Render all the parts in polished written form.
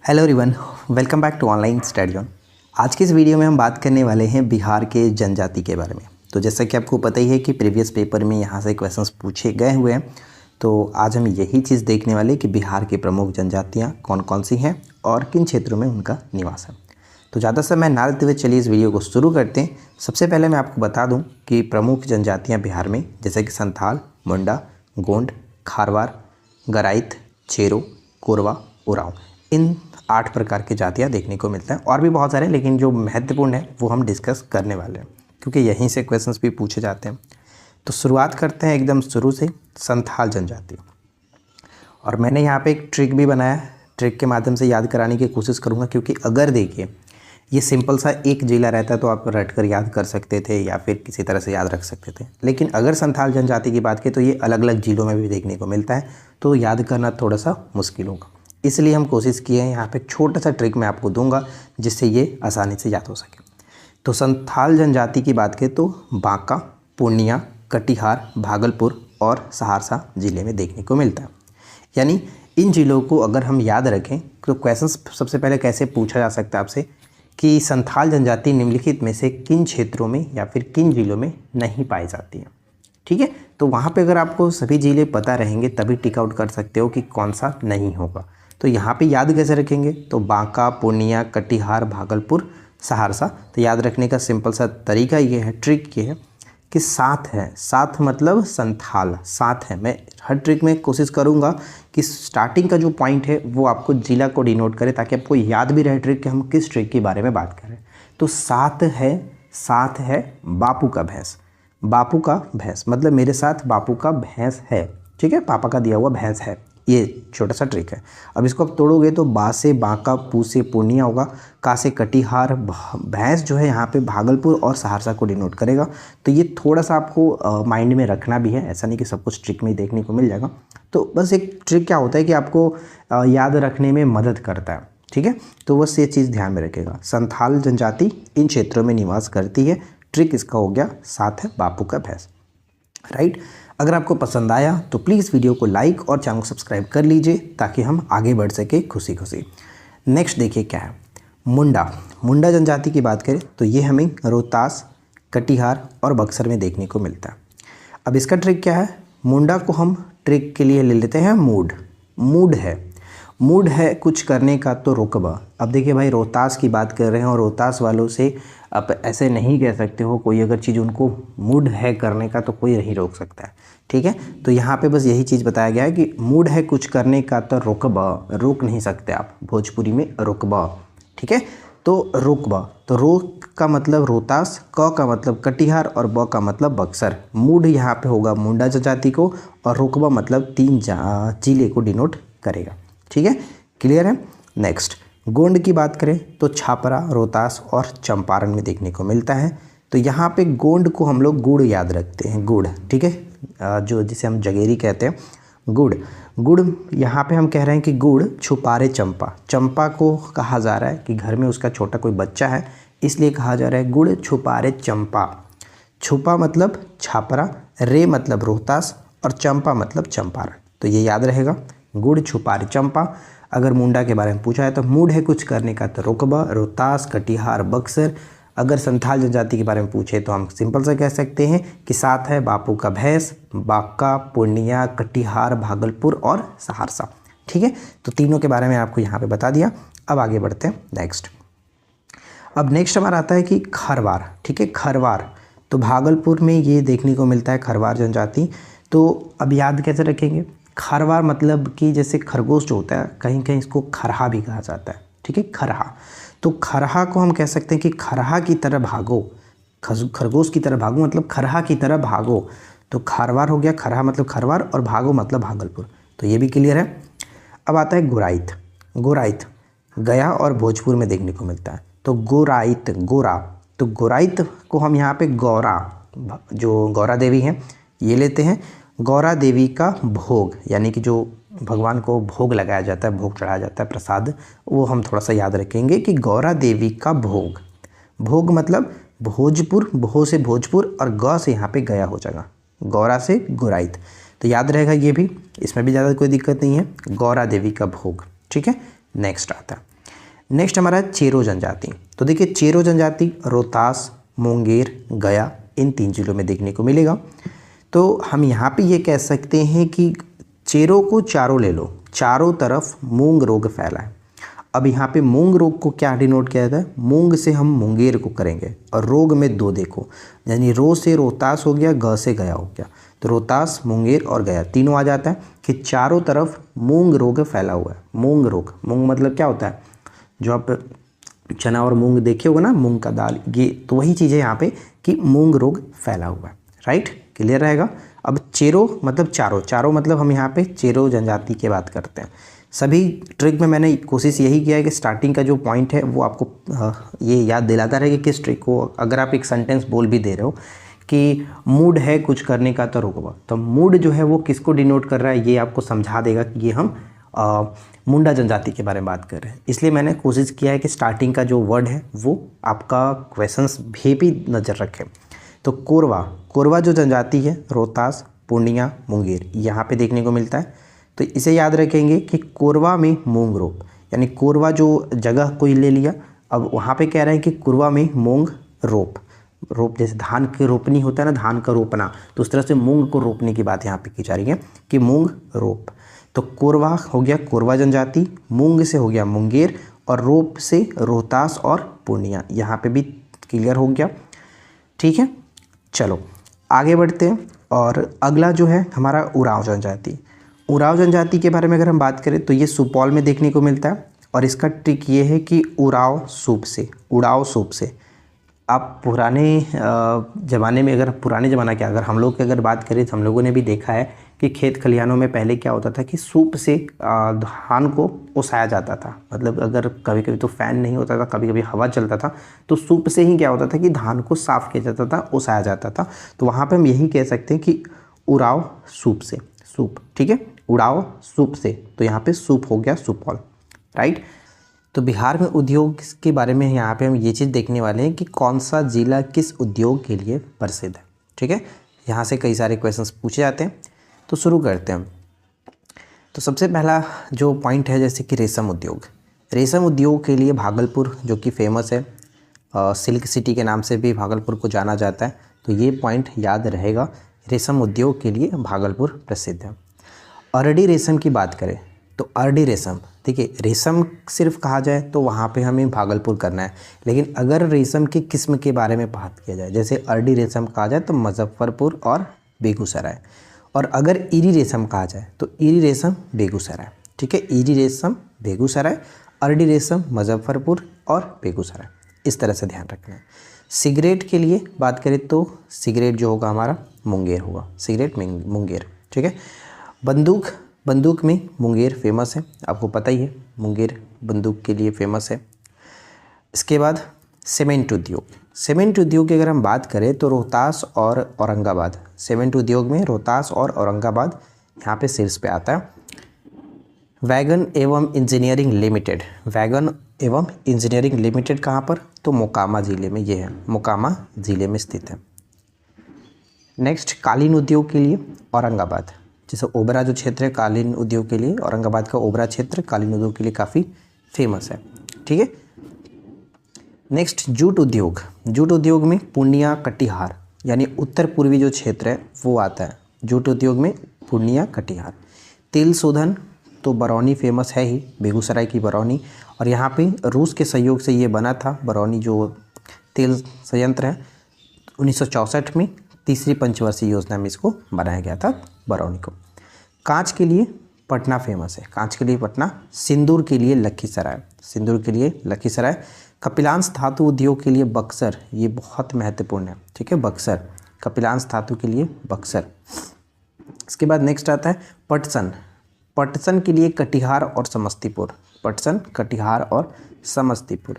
Hello everyone, welcome back to online study zone. आज की इस वीडियो में हम बात करने वाले हैं बिहार के जनजाति के बारे में। तो जैसा कि आपको पता ही है कि प्रीवियस पेपर में यहाँ से क्वेश्चंस पूछे गए हुए हैं, तो आज हम यही चीज़ देखने वाले कि बिहार की प्रमुख जनजातियाँ कौन कौन सी हैं और किन क्षेत्रों में उनका निवास है। तो ज़्यादा समय ना लेते हुए चलिए इस वीडियो को शुरू करते हैं। सबसे पहले मैं आपको बता दूँ कि प्रमुख जनजातियाँ बिहार में जैसे कि संथाल, मुंडा, गोंड, खारवार, गराइत, चेरो, कोरवा, उरांव, इन 8 प्रकार की जातियाँ देखने को मिलता है। और भी बहुत सारे, लेकिन जो महत्वपूर्ण है वो हम डिस्कस करने वाले हैं क्योंकि यहीं से क्वेश्चंस भी पूछे जाते हैं। तो शुरुआत करते हैं एकदम शुरू से, संथाल जनजाति। और मैंने यहाँ पे एक ट्रिक भी बनाया, ट्रिक के माध्यम से याद कराने की कोशिश करूँगा क्योंकि अगर देखिए ये सिंपल सा एक जिला रहता तो आप रट कर याद कर सकते थे या फिर किसी तरह से याद रख सकते थे, लेकिन अगर संथाल जनजाति की बात करें तो ये अलग अलग जिलों में भी देखने को मिलता है, तो याद करना थोड़ा सा मुश्किल होगा। इसलिए हम कोशिश किए हैं, यहाँ पे एक छोटा सा ट्रिक मैं आपको दूंगा जिससे ये आसानी से याद हो सके। तो संथाल जनजाति की बात करें तो बांका, पूर्णिया, कटिहार, भागलपुर और सहरसा जिले में देखने को मिलता है। यानी इन जिलों को अगर हम याद रखें तो क्वेश्चन सबसे पहले कैसे पूछा जा सकता है आपसे कि संथाल जनजाति निम्नलिखित में से किन क्षेत्रों में या फिर किन जिलों में नहीं पाई जाती है। ठीक है, तो वहाँ पे अगर आपको सभी जिले पता रहेंगे तभी टिक आउट कर सकते हो कि कौन सा नहीं होगा। तो यहाँ पे याद कैसे रखेंगे, तो बांका, पूर्णिया, कटिहार, भागलपुर, सहरसा। तो याद रखने का सिंपल सा तरीका ये है, ट्रिक ये है कि साथ है, साथ मतलब संथाल साथ है। मैं हर ट्रिक में कोशिश करूँगा कि स्टार्टिंग का जो पॉइंट है वो आपको जिला को डिनोट करे ताकि आपको याद भी रहे ट्रिक कि हम किस ट्रिक के बारे में बात करें। तो साथ है बापू का भैंस। बापू का भैंस मतलब मेरे साथ बापू का भैंस है। ठीक है, पापा का दिया हुआ भैंस है। ये छोटा सा ट्रिक है। अब इसको आप तोड़ोगे तो बा से बांका, पू से पूर्णिया होगा, का से कटिहार, भैंस जो है यहाँ पे भागलपुर और सहरसा को डिनोट करेगा। तो ये थोड़ा सा आपको माइंड में रखना भी है, ऐसा नहीं कि सब कुछ ट्रिक में देखने को मिल जाएगा। तो बस एक ट्रिक क्या होता है कि आपको याद रखने में मदद करता है। ठीक है, तो बस ये चीज़ ध्यान में रखेगा, संथाल जनजाति इन क्षेत्रों में निवास करती है। ट्रिक इसका हो गया, साथ है बापू का भैंस। राइट, अगर आपको पसंद आया तो प्लीज़ वीडियो को लाइक और चैनल को सब्सक्राइब कर लीजिए ताकि हम आगे बढ़ सके खुशी खुशी। नेक्स्ट देखिए क्या है, मुंडा जनजाति की बात करें तो ये हमें रोहतास, कटिहार और बक्सर में देखने को मिलता है। अब इसका ट्रिक क्या है, मुंडा को हम ट्रिक के लिए ले लेते हैं मूड है कुछ करने का तो रुकबा। अब देखिए भाई, रोहतास की बात कर रहे हैं और रोहतास वालों से आप ऐसे नहीं कह सकते हो, कोई अगर चीज़ उनको मूड है करने का तो कोई नहीं रोक सकता है। ठीक है, तो यहाँ पे बस यही चीज़ बताया गया है कि मूड है कुछ करने का तो रुकबा, रोक नहीं सकते आप, भोजपुरी में रुकबा। ठीक है, तो रुकबा, तो रोक का मतलब रोहतास, क का मतलब कटिहार और ब का मतलब बक्सर। मूड यहाँ पे होगा मुंडा जनजाति को और रुकबा मतलब 3 जिले को डिनोट करेगा। ठीक है, क्लियर है। नेक्स्ट, गोंड की बात करें तो छापरा, रोहतास और चंपारण में देखने को मिलता है। तो यहाँ पे गोंड को हम लोग गुड़ याद रखते हैं, गुड़। ठीक है, जो जिसे हम जगेरी कहते हैं, गुड़ यहाँ पे हम कह रहे हैं कि गुड़ छुपारे चंपा। चंपा को कहा जा रहा है कि घर में उसका छोटा कोई बच्चा है, इसलिए कहा जा रहा है गुड़ छुपारे चंपा। छुपा मतलब छापरा, रे मतलब रोहतास और चंपा मतलब चंपारण। तो ये याद रहेगा, गुड़ छुपारे चंपा। अगर मुंडा के बारे में पूछा है तो मूड है कुछ करने का तो रुकबा, रोहतास, कटिहार, बक्सर। अगर संथाल जनजाति के बारे में पूछे तो हम सिंपल से कह सकते हैं कि साथ है बापू का भैंस, बांका, पूर्णिया, कटिहार, भागलपुर और सहरसा। ठीक है, तो तीनों के बारे में आपको यहाँ पे बता दिया। अब आगे बढ़ते हैं नेक्स्ट। अब नेक्स्ट हमारा आता है कि खरवार। ठीक है, खरवार तो भागलपुर में ये देखने को मिलता है, खरवार जनजाति। तो अब याद कैसे रखेंगे, खरवार मतलब कि जैसे खरगोश जो होता है, कहीं कहीं इसको खरहा भी कहा जाता है। ठीक है, खरहा, तो खरहा को हम कह सकते हैं कि खरहा की तरह भागो, खरगोश की तरह भागो मतलब खरहा की तरह भागो। तो खरवार हो गया, खरहा मतलब खरवार और भागो मतलब भागलपुर। तो ये भी क्लियर है। अब आता है गोराइत गया और भोजपुर में देखने को मिलता है। तो तो गोराइत को हम यहाँ पे गौरा, जो गौरा देवी हैं ये लेते हैं। गौरा देवी का भोग यानी कि जो भगवान को भोग लगाया जाता है, भोग चढ़ाया जाता है, प्रसाद, वो हम थोड़ा सा याद रखेंगे कि गौरा देवी का भोग मतलब भोजपुर, भो से भोजपुर और ग से यहाँ पे गया हो जाएगा, गौरा से गोराइत। तो याद रहेगा ये भी, इसमें भी ज़्यादा कोई दिक्कत नहीं है, गौरा देवी का भोग। ठीक है, नेक्स्ट आता है नेक्स्ट हमारा है चेरो जनजाति। तो देखिए चेरो जनजाति रोहतास, मुंगेर, गया इन 3 जिलों में देखने को मिलेगा। तो हम यहाँ पे ये कह सकते हैं कि चेरो को चारों ले लो, चारों तरफ मूंग रोग फैला है। अब यहाँ पे मूंग रोग को क्या डिनोट किया जाता है, मूंग से हम मुंगेर को करेंगे और रोग में 2 देखो, यानी रो से रोहतास हो गया, ग से गया हो गया, तो रोहतास, मुंगेर और गया तीनों आ जाता है कि चारों तरफ मूंग रोग फैला हुआ है। मूंग रोग, मूंग मतलब क्या होता है, जो आप चना और मूंग देखे होगा ना, मूंग का दाल, ये तो वही चीज़ है यहाँ पे कि मूंग रोग फैला हुआ है। राइट, क्लियर रहेगा। अब चेरो मतलब चारों, चारों मतलब हम यहाँ पे चेरो जनजाति की बात करते हैं। सभी ट्रिक में मैंने कोशिश यही किया है कि स्टार्टिंग का जो पॉइंट है वो आपको ये याद दिलाता रहे कि किस ट्रिक को, अगर आप एक सेंटेंस बोल भी दे रहे हो कि मूड है कुछ करने का तो रुकवा, तो मूड जो है वो किसको डिनोट कर रहा है ये आपको समझा देगा कि ये हम मुंडा जनजाति के बारे में बात कर रहे हैं। इसलिए मैंने कोशिश किया है कि स्टार्टिंग का जो वर्ड है वो आपका क्वेश्चंस भी नज़र रखे। तो कोरवा, कोरवा जो जनजाति है रोहतास, पूर्णिया, मुंगेर यहाँ पे देखने को मिलता है। तो इसे याद रखेंगे कि कोरवा में मूंग रोप, यानी कोरवा जो जगह कोई ले लिया, अब वहाँ पे कह रहे हैं कि कोरवा में मूंग रोप, रोप जैसे धान की रोपनी होता है ना, धान का रोपना, तो उस तरह से मूंग को रोपने की बात यहाँ पे की जा रही है कि मूंग रोप। तो कोरवा हो गया कोरवा जनजाति, मूंग से हो गया मुंगेर और रोप से रोहतास और पूर्णिया, यहाँ पे भी क्लियर हो गया। ठीक है, चलो आगे बढ़ते हैं। और अगला जो है हमारा उरांव जनजाति। उरांव जनजाति के बारे में अगर हम बात करें तो ये सुपौल में देखने को मिलता है और इसका ट्रिक ये है कि उराव सूप से, उड़ाव सूप से। आप पुराने ज़माने में, अगर पुराने ज़माना क्या, अगर हम लोग की अगर बात करें तो हम लोगों ने भी देखा है कि खेत खलिहानों में पहले क्या होता था कि सूप से धान को ओसाया जाता था। मतलब अगर कभी कभी तो फ़ैन नहीं होता था, कभी कभी हवा चलता था, तो सूप से ही क्या होता था कि धान को साफ़ किया जाता था, ओसाया जाता था। तो वहाँ पर हम यही कह सकते हैं कि उराव सूप से, सूप, ठीक है, उड़ाव सूप से, तो यहाँ पे सूप हो गया सुपौल। राइट, तो बिहार में उद्योग के बारे में यहाँ पे हम ये चीज़ देखने वाले हैं कि कौन सा जिला किस उद्योग के लिए प्रसिद्ध है। ठीक है, यहाँ से कई सारे क्वेश्चंस पूछे जाते हैं, तो शुरू करते हैं। तो सबसे पहला जो पॉइंट है जैसे कि रेशम उद्योग। रेशम उद्योग के लिए भागलपुर जो कि फेमस है, सिल्क सिटी के नाम से भी भागलपुर को जाना जाता है, तो ये पॉइंट याद रहेगा, रेशम उद्योग के लिए भागलपुर प्रसिद्ध है। अरडी रेशम की बात करें तो अरडी रेशम, देखिए रेशम सिर्फ कहा जाए तो वहाँ पे हमें भागलपुर करना है, लेकिन अगर रेशम की किस्म के बारे में बात किया जाए, जैसे अरडी रेशम कहा जाए तो मुजफ्फरपुर और बेगूसराय, और अगर ईरी रेशम कहा जाए तो ईरी रेशम बेगूसराय। ठीक है, ईरी रेशम बेगूसराय, अरडी रेशम मुजफ्फरपुर और बेगूसराय, इस तरह से ध्यान रखना है। सिगरेट के लिए बात करें तो सिगरेट जो होगा हमारा मुंगेर होगा, सिगरेट मुंगेर। ठीक है, बंदूक, बंदूक में मुंगेर फेमस है, आपको पता ही है, मुंगेर बंदूक के लिए फेमस है। इसके बाद सीमेंट उद्योग, सीमेंट उद्योग की अगर हम बात करें तो रोहतास और औरंगाबाद, सीमेंट उद्योग में रोहतास और औरंगाबाद यहाँ पे शीर्ष पे आता है। वैगन एवं इंजीनियरिंग लिमिटेड, वैगन एवं इंजीनियरिंग लिमिटेड कहाँ पर, तो मोकामा ज़िले में, ये है मोकामा ज़िले में स्थित है। नेक्स्ट कालीन उद्योग के लिए औरंगाबाद, जैसे ओबरा जो क्षेत्र है कालीन उद्योग के लिए, औरंगाबाद का ओबरा क्षेत्र कालीन उद्योग के लिए काफ़ी फेमस है। ठीक है, नेक्स्ट जूट उद्योग, जूट उद्योग में पूर्णिया कटिहार, यानी उत्तर पूर्वी जो क्षेत्र है वो आता है जूट उद्योग में, पूर्णिया कटिहार। तेल शोधन तो बरौनी फेमस है ही, बेगूसराय की बरौनी, और यहाँ पे रूस के सहयोग से ये बना था बरौनी जो तेल संयंत्र है, 1964 में तीसरी पंचवर्षीय योजना में इसको बनाया गया था बरौनी को। कांच के लिए पटना फेमस है, कांच के लिए पटना, सिंदूर के लिए लखीसराय, सिंदूर के लिए लखीसराय। कपिलांश धातु उद्योग के लिए बक्सर, ये बहुत महत्वपूर्ण है। ठीक है, बक्सर, कपिलांश धातु के लिए बक्सर। इसके बाद नेक्स्ट आता है पटसन, पटसन के लिए कटिहार और समस्तीपुर, पटसन, कटिहार और समस्तीपुर।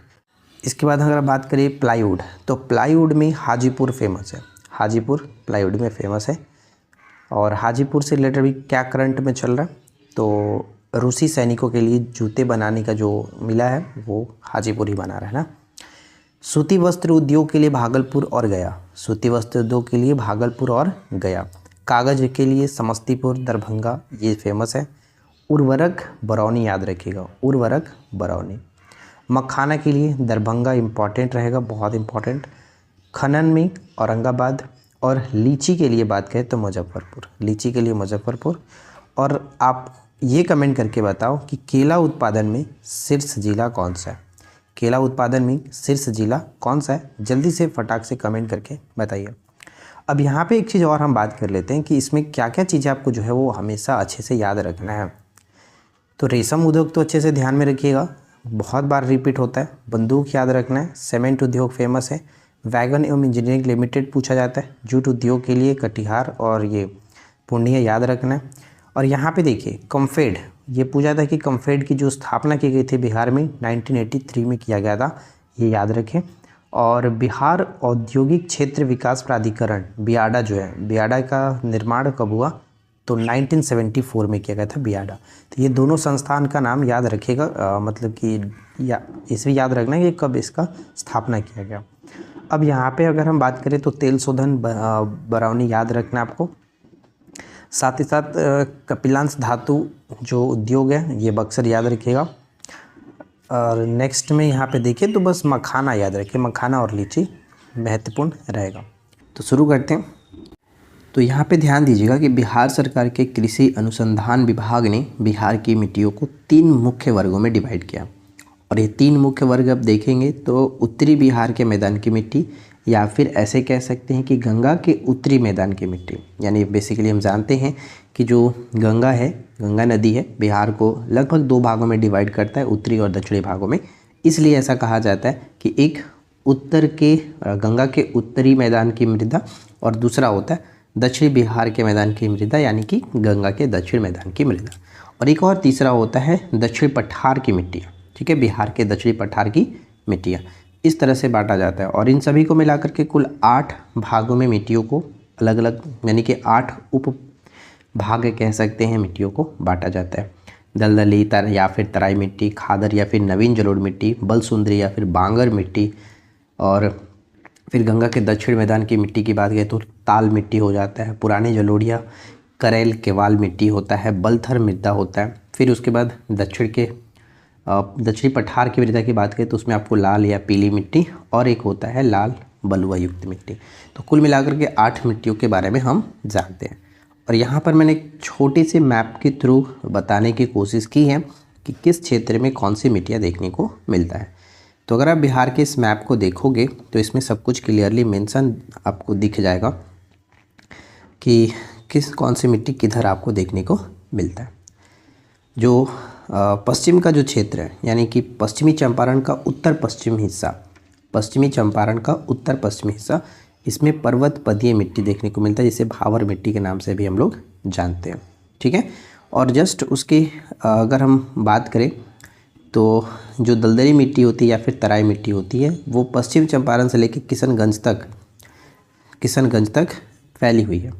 इसके बाद अगर बात करें प्लाईवुड, तो प्लाईवुड में हाजीपुर फेमस है, हाजीपुर प्लाईवुड में फेमस है। और हाजीपुर से रिलेटेड भी क्या करंट में चल रहा है, तो रूसी सैनिकों के लिए जूते बनाने का जो मिला है वो हाजीपुर ही बना रहा है ना। सूती वस्त्र उद्योग के लिए भागलपुर और गया, सूती वस्त्र उद्योग के लिए भागलपुर और गया। कागज़ के लिए समस्तीपुर, दरभंगा, ये फेमस है। उर्वरक बरौनी याद रखिएगा, उर्वरक बरौनी। मखाना के लिए दरभंगा इम्पॉर्टेंट रहेगा, बहुत इम्पॉर्टेंट। खनन में औरंगाबाद, और लीची के लिए बात करें तो मुजफ्फरपुर, लीची के लिए मुजफ्फरपुर। और आप ये कमेंट करके बताओ कि केला उत्पादन में शीर्ष जिला कौन सा है, केला उत्पादन में शीर्ष जिला कौन सा है, जल्दी से फटाक से कमेंट करके बताइए। अब यहाँ पे एक चीज़ और हम बात कर लेते हैं कि इसमें क्या क्या चीज़ें आपको जो है वो हमेशा अच्छे से याद रखना है। तो रेशम उद्योग तो अच्छे से ध्यान में रखिएगा, बहुत बार रिपीट होता है। बंदूक याद रखना है, सीमेंट उद्योग फेमस है। वैगन एवं इंजीनियरिंग लिमिटेड पूछा जाता है, जूट उद्योग के लिए कटिहार और ये पूर्णिया याद रखना है। और यहाँ पे देखिए कम्फेड, ये पूछा था कि कम्फेड की जो स्थापना की गई थी बिहार में 1983 में किया गया था, ये याद रखें। और बिहार औद्योगिक क्षेत्र विकास प्राधिकरण बियाडा जो है, बियाडा का निर्माण कब हुआ, तो 1974 में किया गया था बियाडा। तो ये दोनों संस्थान का नाम याद रखिएगा, मतलब कि इसे याद रखना है कि कब इसका स्थापना किया गया। अब यहाँ पे अगर हम बात करें तो तेल शोधन बरौनी याद रखना आपको। साथ ही साथ कपिलांश धातु जो उद्योग है ये बक्सर याद रखिएगा। और नेक्स्ट में यहाँ पे देखिए तो बस मखाना याद रखिए, मखाना और लीची महत्वपूर्ण रहेगा। तो शुरू करते हैं। तो यहाँ पे ध्यान दीजिएगा कि बिहार सरकार के कृषि अनुसंधान विभाग ने बिहार की मिट्टियों को 3 मुख्य वर्गों में डिवाइड किया। और ये 3 मुख्य वर्ग अब देखेंगे तो उत्तरी बिहार के मैदान की मिट्टी, या फिर ऐसे कह सकते हैं कि गंगा के उत्तरी मैदान की मिट्टी। यानी बेसिकली हम जानते हैं कि जो गंगा है, गंगा नदी है, बिहार को लगभग 2 भागों में डिवाइड करता है, उत्तरी और दक्षिणी भागों में। इसलिए ऐसा कहा जाता है कि एक उत्तर के गंगा के उत्तरी मैदान की मृदा और दूसरा होता है दक्षिणी बिहार के मैदान की मृदा, यानी कि गंगा के दक्षिण मैदान की मृदा। और एक और तीसरा होता है दक्षिणी पठार की मिट्टियाँ, ठीक है, बिहार के दक्षिणी पठार की मिट्टियाँ। इस तरह से बांटा जाता है। और इन सभी को मिलाकर के कुल 8 भागों में मिट्टियों को अलग अलग, यानी कि 8 उप भाग कह सकते हैं, मिट्टियों को बांटा जाता है। दलदली या फिर तराई मिट्टी, खादर या फिर नवीन जलोढ़ मिट्टी, बलसुंदरी या फिर बांगर मिट्टी। और फिर गंगा के दक्षिण मैदान की मिट्टी की बात करें तो ताल मिट्टी हो जाता है, पुरानी जलोढ़िया, करेल केवाल मिट्टी होता है, बलथर मृदा होता है। फिर उसके बाद दक्षिणी पठार की मृदा की बात करें तो उसमें आपको लाल या पीली मिट्टी और एक होता है लाल बलुआ युक्त मिट्टी। तो कुल मिलाकर के 8 मिट्टियों के बारे में हम जानते हैं। और यहाँ पर मैंने एक छोटे से मैप के थ्रू बताने की कोशिश की है कि किस क्षेत्र में कौन सी मिट्टियाँ देखने को मिलता है। तो अगर आप बिहार के इस मैप को देखोगे तो इसमें सब कुछ क्लियरली मेंशन आपको दिख जाएगा कि कौन सी मिट्टी किधर आपको देखने को मिलता है। जो पश्चिम का जो क्षेत्र है, यानी कि पश्चिमी चंपारण का उत्तर पश्चिम हिस्सा, पश्चिमी चंपारण का उत्तर पश्चिमी हिस्सा, इसमें पर्वत पदीय मिट्टी देखने को मिलता है, जिसे भावर मिट्टी के नाम से भी हम लोग जानते हैं, ठीक है। और जस्ट उसके अगर हम बात करें तो जो दलदली मिट्टी होती है या फिर तराई मिट्टी होती है वो पश्चिम चंपारण से लेकर किशनगंज तक फैली हुई है।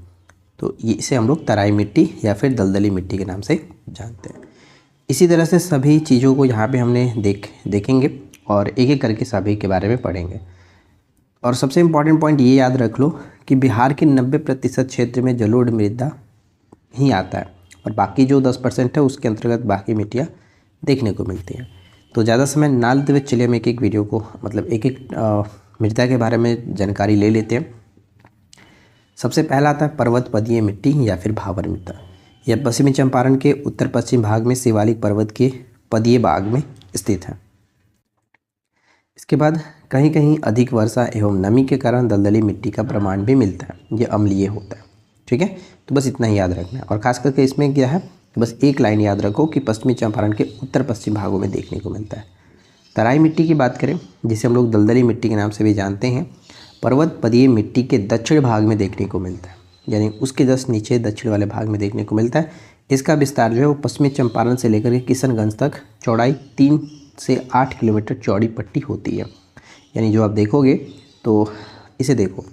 तो ये इसे हम लोग तराई मिट्टी या फिर दलदली मिट्टी के नाम से जानते हैं। इसी तरह से सभी चीज़ों को यहाँ पे हमने देखेंगे और एक एक करके सभी के बारे में पढ़ेंगे। और सबसे इम्पॉर्टेंट पॉइंट ये याद रख लो कि बिहार के 90% क्षेत्र में जलोढ़ मृदा ही आता है और बाकी जो 10% है उसके अंतर्गत बाकी मिट्टियाँ देखने को मिलती हैं। तो ज़्यादा समय ना लेते हुए चलिए हम एक एक वीडियो को, मतलब एक एक मृदा के बारे में जानकारी ले लेते हैं। सबसे पहला आता है पर्वत पदीय मिट्टी या फिर भावर मृदा। यह पश्चिमी चंपारण के उत्तर पश्चिम भाग में शिवालिक पर्वत के पदीय भाग में स्थित है। इसके बाद कहीं कहीं अधिक वर्षा एवं नमी के कारण दलदली मिट्टी का प्रमाण भी मिलता है, यह अम्लीय होता है, ठीक है। तो बस इतना ही याद रखना है। और खास करके इसमें क्या है, बस एक लाइन याद रखो कि पश्चिमी चंपारण के उत्तर पश्चिम भागों में देखने को मिलता है। तराई मिट्टी की बात करें, जिसे हम लोग दलदली मिट्टी के नाम से भी जानते हैं, पर्वत पदीय मिट्टी के दक्षिण भाग में देखने को मिलता है, यानी उसके जस्ट नीचे दक्षिण वाले भाग में देखने को मिलता है। इसका विस्तार जो है वो पश्चिमी चंपारण से लेकर के किशनगंज तक चौड़ाई 3 से 8 किलोमीटर चौड़ी पट्टी होती है। यानी जो आप देखोगे तो इसे देखो,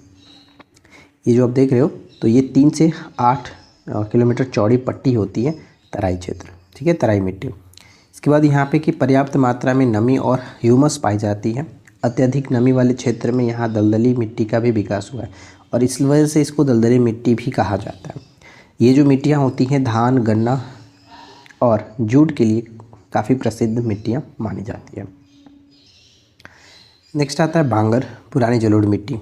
ये जो आप देख रहे हो तो ये 3 से 8 किलोमीटर चौड़ी पट्टी होती है तराई क्षेत्र, ठीक है, तराई मिट्टी। इसके बाद यहाँ पे कि पर्याप्त मात्रा में नमी और ह्यूमस पाई जाती है। अत्यधिक नमी वाले क्षेत्र में यहाँ दलदली मिट्टी का भी विकास हुआ है और इस वजह से इसको दलदली मिट्टी भी कहा जाता है। ये जो मिट्टियाँ होती हैं धान, गन्ना और जूट के लिए काफ़ी प्रसिद्ध मिट्टियाँ मानी जाती है। नेक्स्ट आता है बांगर, पुरानी जलोढ़ मिट्टी।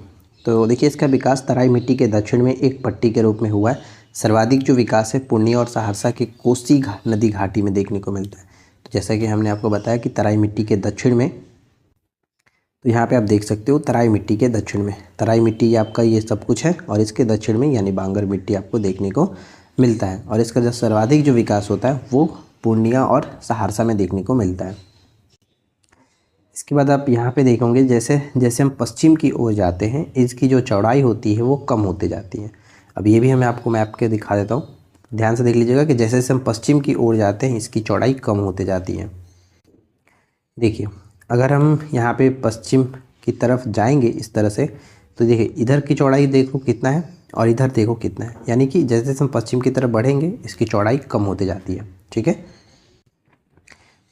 तो देखिए इसका विकास तराई मिट्टी के दक्षिण में एक पट्टी के रूप में हुआ है। सर्वाधिक जो विकास है पूर्णिया और सहरसा के कोसी नदी घाटी में देखने को मिलता है। तो जैसा कि हमने आपको बताया कि तराई मिट्टी के दक्षिण में, तो यहाँ पे आप देख सकते हो तराई मिट्टी के दक्षिण में, तराई मिट्टी आपका ये सब कुछ है और इसके दक्षिण में यानी बांगर मिट्टी आपको देखने को मिलता है। और इसका जो सर्वाधिक जो विकास होता है वो पूर्णिया और सहरसा में देखने को मिलता है। इसके बाद आप यहाँ पे देखोगे जैसे जैसे हम पश्चिम की ओर जाते हैं इसकी जो चौड़ाई होती है वो कम होते जाती है। अब ये भी मैं आपको मैप के दिखा देता हूँ, ध्यान से देख लीजिएगा कि जैसे जैसे हम पश्चिम की ओर जाते हैं इसकी चौड़ाई कम होते जाती है। देखिए अगर हम यहाँ पे पश्चिम की तरफ जाएंगे इस तरह से, तो देखिए इधर की चौड़ाई देखो कितना है और इधर देखो कितना है, यानी कि जैसे जैसे हम पश्चिम की तरफ बढ़ेंगे इसकी चौड़ाई कम होते जाती है। ठीक है,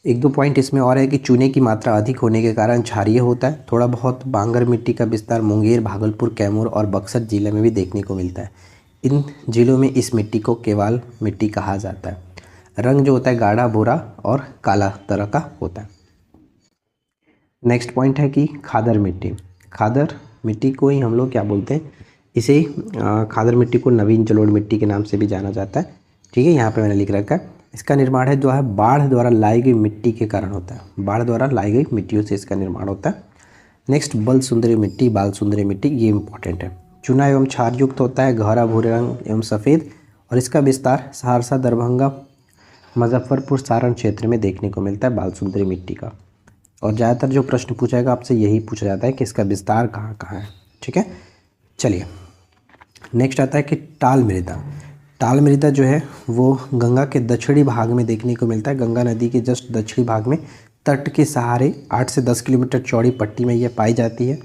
एक दो पॉइंट इसमें और है कि चूने की मात्रा अधिक होने के कारण क्षारीय होता है। थोड़ा बहुत बांगर मिट्टी का विस्तार मुंगेर, भागलपुर, कैमूर और बक्सर जिले में भी देखने को मिलता है। इन जिलों में इस मिट्टी को केवाल मिट्टी कहा जाता है। रंग जो होता है गाढ़ा भूरा और काला तरह का होता है। नेक्स्ट पॉइंट है कि खादर मिट्टी। खादर मिट्टी को ही हम लोग क्या बोलते हैं, इसे खादर मिट्टी को नवीन जलोढ़ मिट्टी के नाम से भी जाना जाता है। ठीक है, यहाँ पे मैंने लिख रखा है। इसका निर्माण है जो है बाढ़ द्वारा लाई गई मिट्टी के कारण होता है। बाढ़ द्वारा लाई गई मिट्टियों से इसका निर्माण होता है। नेक्स्ट बल सुंदरी मिट्टी, बाल सुंदरी मिट्टी, ये इंपॉर्टेंट है। चूना एवं क्षार युक्त होता है, गहरा भूरे रंग एवं सफ़ेद, और इसका विस्तार सहरसा, दरभंगा, मुजफ्फरपुर, सारण क्षेत्र में देखने को मिलता है बाल सुंदरी मिट्टी का। और ज़्यादातर जो प्रश्न पूछा जाएगा आपसे यही पूछा जाता है कि इसका विस्तार कहाँ कहाँ है। ठीक है, चलिए नेक्स्ट आता है कि टाल मृदा। टाल मृदा जो है वो गंगा के दक्षिणी भाग में देखने को मिलता है। गंगा नदी के जस्ट दक्षिणी भाग में तट के सहारे 8 से 10 किलोमीटर चौड़ी पट्टी में यह पाई जाती है।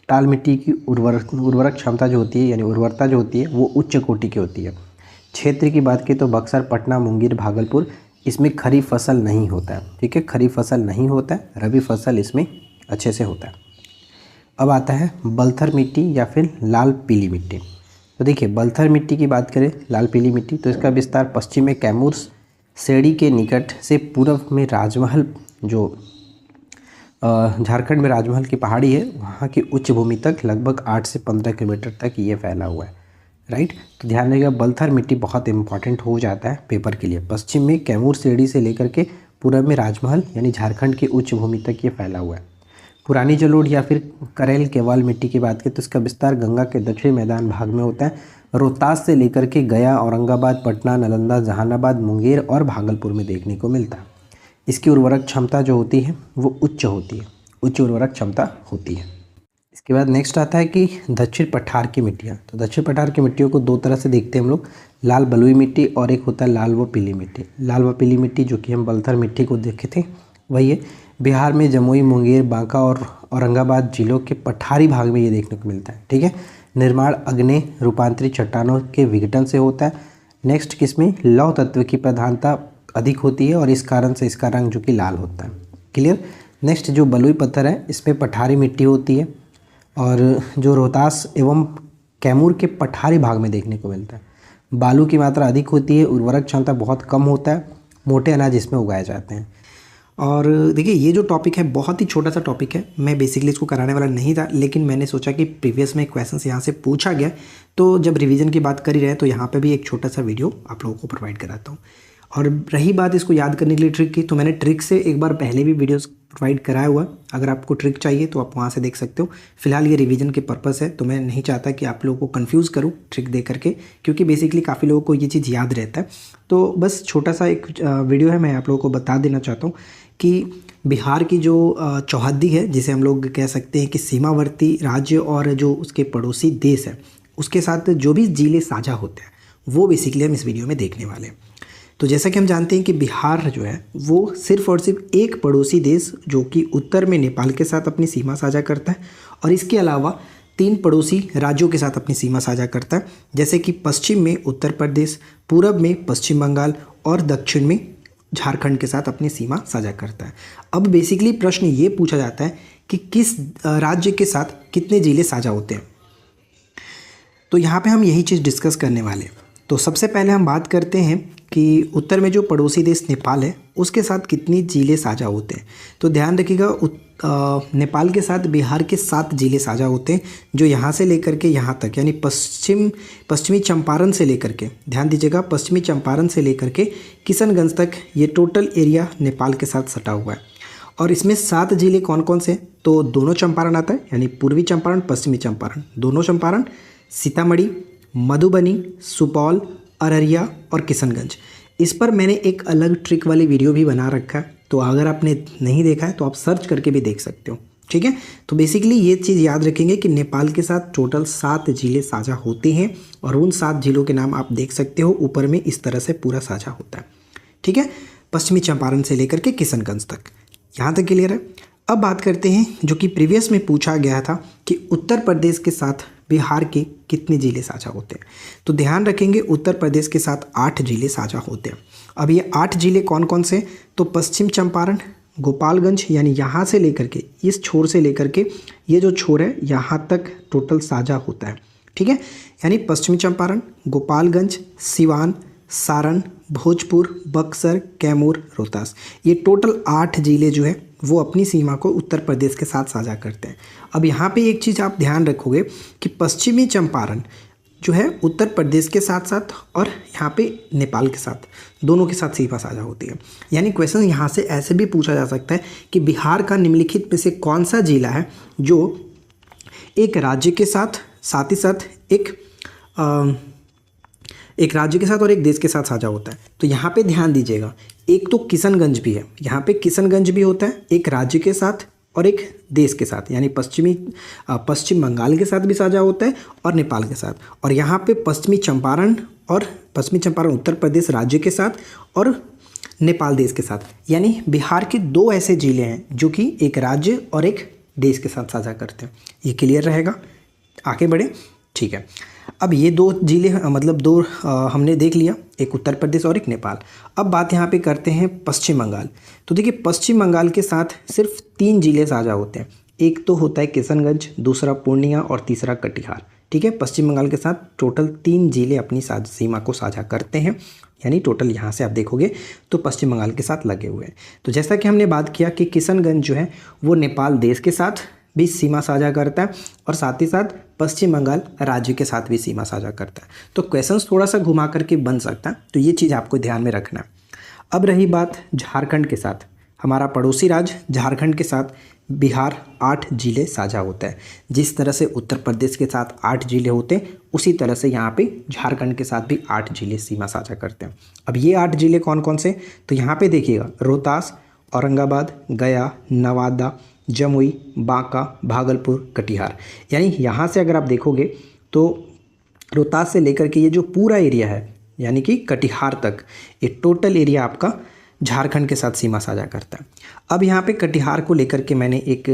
टाल मिट्टी की उर्वरक क्षमता जो होती है यानी उर्वरता जो होती है वो उच्च कोटि की होती है। क्षेत्र की बात की तो बक्सर, पटना, मुंगेर, भागलपुर, इसमें खरीफ फसल नहीं होता है। ठीक है, खरीफ फसल नहीं होता है, रबी फसल इसमें अच्छे से होता है। अब आता है बलथर मिट्टी या फिर लाल पीली मिट्टी। तो देखिए बलथर मिट्टी की बात करें, लाल पीली मिट्टी, तो इसका विस्तार पश्चिम में कैमूर सेड़ी के निकट से पूर्व में राजमहल, जो झारखंड में राजमहल की पहाड़ी है, वहाँ की उच्च भूमि तक लगभग 8 से 15 किलोमीटर तक ये फैला हुआ है। राइट, तो ध्यान रखिएगा बलथर मिट्टी बहुत इंपॉर्टेंट हो जाता है पेपर के लिए। पश्चिम में कैमूर सेड़ी से लेकर के पूर्व में राजमहल यानी झारखंड की उच्च भूमि तक ये फैला हुआ है। पुरानी जलोढ़ या फिर करेल केवाल मिट्टी की बात करें तो इसका विस्तार गंगा के दक्षिणी मैदान भाग में होता है। रोहतास से लेकर के गया, औरंगाबाद, पटना, नालंदा, जहानाबाद, मुंगेर और भागलपुर में देखने को मिलता है। इसकी उर्वरक क्षमता जो होती है वो उच्च होती है, उच्च उर्वरक क्षमता होती है। इसके बाद नेक्स्ट आता है कि दक्षिण पठार की मिट्टियाँ। तो दक्षिण पठार की मिट्टियों को दो तरह से देखते हैं हम लोग, लाल बलुई मिट्टी और एक होता है लाल व पीली मिट्टी। लाल व पीली मिट्टी जो कि हम बलथर मिट्टी को देखे थे वही है। बिहार में जमुई, मुंगेर, बांका और औरंगाबाद जिलों के पठारी भाग में ये देखने को मिलता है। ठीक है, निर्माण अग्नि रूपांतरित चट्टानों के विघटन से होता है। नेक्स्ट किसमें लौह तत्व की प्रधानता अधिक होती है और इस कारण से इसका रंग जो कि लाल होता है। क्लियर। नेक्स्ट जो बलुई पत्थर है इसमें पठारी मिट्टी होती है और जो रोहतास एवं कैमूर के पठारी भाग में देखने को मिलता है। बालू की मात्रा अधिक होती है, उर्वरक क्षमता बहुत कम होता है, मोटे अनाज इसमें उगाए जाते हैं। और देखिए ये जो टॉपिक है बहुत ही छोटा सा टॉपिक है, मैं बेसिकली इसको कराने वाला नहीं था, लेकिन मैंने सोचा कि प्रीवियस में क्वेश्चंस यहाँ से पूछा गया तो जब रिवीजन की बात कर ही रहे हैं तो यहाँ पे भी एक छोटा सा वीडियो आप लोगों को प्रोवाइड कराता हूँ। और रही बात इसको याद करने के लिए ट्रिक की, तो मैंने ट्रिक से एक बार पहले भी वीडियोस प्रोवाइड कराया हुआ। अगर आपको ट्रिक चाहिए तो आप वहाँ से देख सकते हो। फिलहाल ये रिवीजन के पर्पस है, तो मैं नहीं चाहता कि आप लोगों को कंफ्यूज करूँ ट्रिक दे करके, क्योंकि बेसिकली काफ़ी लोगों को ये चीज़ याद रहता है। तो बस छोटा सा एक वीडियो है, मैं आप लोगों को बता देना चाहता हूँ कि बिहार की जो चौहद्दी है, जिसे हम लोग कह सकते हैं कि सीमावर्ती राज्य और जो उसके पड़ोसी देश है उसके साथ जो भी जिले साझा होते हैं वो बेसिकली हम इस वीडियो में देखने वाले हैं। तो जैसा कि हम जानते हैं कि बिहार जो है वो सिर्फ और सिर्फ एक पड़ोसी देश जो कि उत्तर में नेपाल के साथ अपनी सीमा साझा करता है और इसके अलावा 3 पड़ोसी राज्यों के साथ अपनी सीमा साझा करता है, जैसे कि पश्चिम में उत्तर प्रदेश, पूरब में पश्चिम बंगाल और दक्षिण में झारखंड के साथ अपनी सीमा साझा करता है। अब बेसिकली प्रश्न ये पूछा जाता है कि किस राज्य के साथ कितने जिले साझा होते हैं, तो यहाँ पे हम यही चीज़ डिस्कस करने वाले हैं। तो सबसे पहले हम बात करते हैं कि उत्तर में जो पड़ोसी देश नेपाल है उसके साथ कितनी जिले साझा होते हैं। तो ध्यान रखिएगा नेपाल के साथ बिहार के 7 जिले साझा होते हैं, जो यहाँ से लेकर के यहाँ तक यानी पश्चिमी चंपारण से लेकर के, ध्यान दीजिएगा, पश्चिमी चंपारण से लेकर के किशनगंज तक ये टोटल एरिया नेपाल के साथ सटा हुआ है। और इसमें 7 जिले कौन कौन से, तो दोनों चंपारण आता है यानी पूर्वी चंपारण पश्चिमी चंपारण, दोनों चंपारण, सीतामढ़ी, मधुबनी, सुपौल, अररिया और किशनगंज। इस पर मैंने एक अलग ट्रिक वाली वीडियो भी बना रखा है, तो अगर आपने नहीं देखा है तो आप सर्च करके भी देख सकते हो। ठीक है, तो बेसिकली ये चीज़ याद रखेंगे कि नेपाल के साथ टोटल 7 जिले साझा होते हैं और उन 7 जिलों के नाम आप देख सकते हो ऊपर में, इस तरह से पूरा साझा होता है। ठीक है, पश्चिमी चंपारण से लेकर के किशनगंज तक, यहाँ तक क्लियर है। अब बात करते हैं जो कि प्रीवियस में पूछा गया था कि उत्तर प्रदेश के साथ बिहार के कितने जिले साझा होते हैं। तो ध्यान रखेंगे उत्तर प्रदेश के साथ 8 जिले साझा होते हैं। अब ये 8 जिले कौन कौन से, तो पश्चिम चंपारण, गोपालगंज यानी यहाँ से लेकर के इस छोर से लेकर के ये जो छोर है यहाँ तक टोटल साझा होता है। ठीक है, यानी पश्चिमी चंपारण, गोपालगंज, सिवान, सारण, भोजपुर, बक्सर, कैमूर, रोहतास, ये टोटल 8 जिले जो है वो अपनी सीमा को उत्तर प्रदेश के साथ साझा करते हैं। अब यहाँ पे एक चीज़ आप ध्यान रखोगे कि पश्चिमी चंपारण जो है उत्तर प्रदेश के साथ साथ और यहाँ पे नेपाल के साथ, दोनों के साथ सीमा साझा होती है। यानी क्वेश्चन यहाँ से ऐसे भी पूछा जा सकता है कि बिहार का निम्नलिखित में से कौन सा जिला है जो एक राज्य के साथ साथ ही साथ एक राज्य के साथ और एक देश के साथ साझा होता है। तो यहाँ पे ध्यान दीजिएगा, एक तो किशनगंज भी है, यहाँ पे किशनगंज भी होता है एक राज्य के साथ और एक देश के साथ, यानी पश्चिम बंगाल के साथ भी साझा होता है और नेपाल के साथ। और यहाँ पे पश्चिमी चंपारण उत्तर प्रदेश राज्य के साथ और नेपाल देश के साथ, यानी बिहार के 2 ऐसे जिले हैं जो कि एक राज्य और एक देश के साथ साझा करते हैं। ये क्लियर रहेगा, आगे बढ़े। ठीक है, अब ये 2 जिले मतलब 2 हमने देख लिया, एक उत्तर प्रदेश और एक नेपाल। अब बात यहाँ पे करते हैं पश्चिम बंगाल। तो देखिए पश्चिम बंगाल के साथ सिर्फ 3 जिले साझा होते हैं, एक तो होता है किशनगंज, दूसरा पूर्णिया और तीसरा कटिहार। ठीक है, पश्चिम बंगाल के साथ टोटल 3 जिले अपनी सीमा को साझा करते हैं, यानी टोटल यहाँ से आप देखोगे तो पश्चिम बंगाल के साथ लगे हुए हैं। तो जैसा कि हमने बात किया कि किशनगंज जो है वो नेपाल देश के साथ भी सीमा साझा करता है और साथ ही साथ पश्चिम बंगाल राज्य के साथ भी सीमा साझा करता है। तो क्वेश्चंस थोड़ा सा घुमा करके बन सकता है, तो ये चीज़ आपको ध्यान में रखना है। अब रही बात झारखंड के साथ, हमारा पड़ोसी राज्य झारखंड के साथ बिहार 8 जिले साझा होता है। जिस तरह से उत्तर प्रदेश के साथ 8 जिले होते हैं उसी तरह से यहाँ पे झारखंड के साथ भी 8 जिले सीमा साझा करते हैं। अब ये 8 जिले कौन कौन से, तो यहाँ पे देखिएगा रोहतास, औरंगाबाद, गया, नवादा, जमुई, बांका, भागलपुर, कटिहार। यानी यहाँ से अगर आप देखोगे तो रोहतास से लेकर के ये जो पूरा एरिया है यानी कि कटिहार तक, ये टोटल एरिया आपका झारखंड के साथ सीमा साझा करता है। अब यहाँ पे कटिहार को लेकर के मैंने एक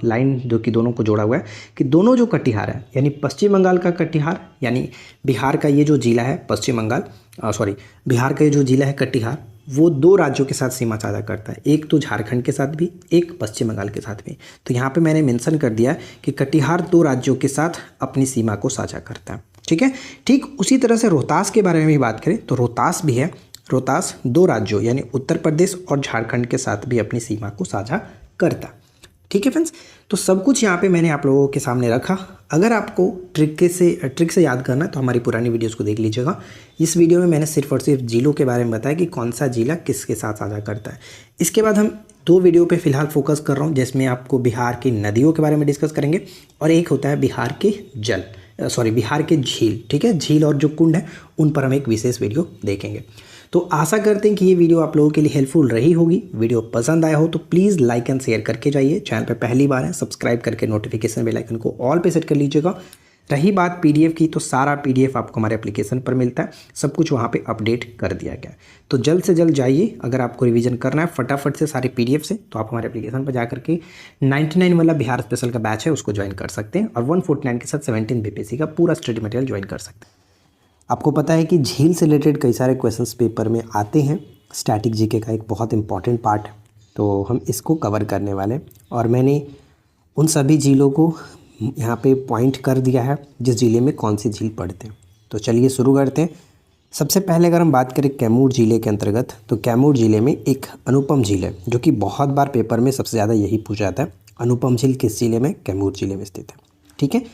लाइन जो कि दोनों को जोड़ा हुआ है कि दोनों जो कटिहार है यानी पश्चिम बंगाल का कटिहार, यानी बिहार का ये जो जिला है बिहार का ये जो जिला है कटिहार, वो 2 राज्यों के साथ सीमा साझा करता है, एक तो झारखंड के साथ भी, एक पश्चिम बंगाल के साथ भी। तो यहाँ पे मैंने मेंशन कर दिया कि कटिहार 2 राज्यों के साथ अपनी सीमा को साझा करता है। ठीक है, ठीक उसी तरह से रोहतास के बारे में भी बात करें तो रोहतास भी है, रोहतास 2 राज्यों यानी उत्तर प्रदेश और झारखंड के साथ भी अपनी सीमा को साझा करता है। ठीक है फ्रेंड्स, तो सब कुछ यहाँ पे मैंने आप लोगों के सामने रखा। अगर आपको ट्रिक से याद करना है तो हमारी पुरानी वीडियोस को देख लीजिएगा। इस वीडियो में मैंने सिर्फ और सिर्फ जिलों के बारे में बताया कि कौन सा जिला किसके साथ साझा करता है। इसके बाद हम 2 वीडियो पे फिलहाल फोकस कर रहा हूँ, जिसमें आपको बिहार की नदियों के बारे में डिस्कस करेंगे और एक होता है बिहार के झील। ठीक है, झील और जो कुंड है उन पर हम एक विशेष वीडियो देखेंगे। तो आशा करते हैं कि ये वीडियो आप लोगों के लिए हेल्पफुल रही होगी। वीडियो पसंद आया हो तो प्लीज़ लाइक एंड शेयर करके जाइए। चैनल पर पहली बार है सब्सक्राइब करके नोटिफिकेशन बेल आइकन को ऑल पे सेट कर लीजिएगा। रही बात पीडीएफ की, तो सारा पीडीएफ आपको हमारे एप्लीकेशन पर मिलता है, सब कुछ वहाँ पे अपडेट कर दिया गया है। तो जल्द से जल्द जाइए, अगर आपको रिवीजन करना है फटाफट से सारे पीडीएफ से, तो आप हमारे एप्लीकेशन पर जाकर के 99 वाला बिहार स्पेशल का बैच है उसको ज्वाइन कर सकते हैं और 149 के साथ 17 बीपीएससी का पूरा स्टडी मटेरियल ज्वाइन कर सकते हैं। आपको पता है कि झील से रिलेटेड कई सारे क्वेश्चंस पेपर में आते हैं, स्टैटिक जीके का एक बहुत इंपॉर्टेंट पार्ट है, तो हम इसको कवर करने वाले हैं। और मैंने उन सभी झीलों को यहाँ पे पॉइंट कर दिया है जिस ज़िले में कौन सी झील पड़ते हैं। तो चलिए शुरू करते हैं। सबसे पहले अगर हम बात करें कैमूर ज़िले के अंतर्गत, तो कैमूर ज़िले में एक अनुपम झील है जो कि बहुत बार पेपर में सबसे ज़्यादा यही पूछा जाता है। अनुपम झील किस ज़िले में? कैमूर ज़िले में स्थित है। ठीक है।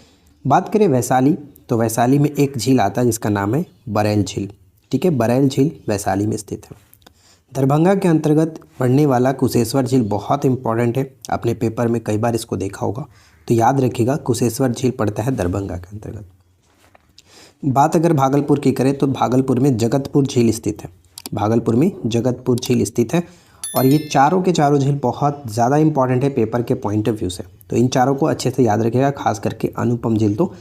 बात करें वैशाली, तो वैशाली में एक झील आता है जिसका नाम है बरैल झील। ठीक है, बरैल झील वैशाली में स्थित है। दरभंगा के अंतर्गत पड़ने वाला कुशेश्वर झील बहुत इंपॉर्टेंट है, आपने पेपर में कई बार इसको देखा होगा, तो याद रखिएगा कुशेश्वर झील पड़ता है दरभंगा के अंतर्गत। बात अगर भागलपुर की करें तो भागलपुर में जगतपुर झील स्थित है। भागलपुर में जगतपुर झील स्थित है और ये चारों के चारों झील बहुत ज़्यादा इंपॉर्टेंट है पेपर के पॉइंट ऑफ व्यू से, तो इन चारों को अच्छे से याद रखिएगा। खास करके अनुपम झील तो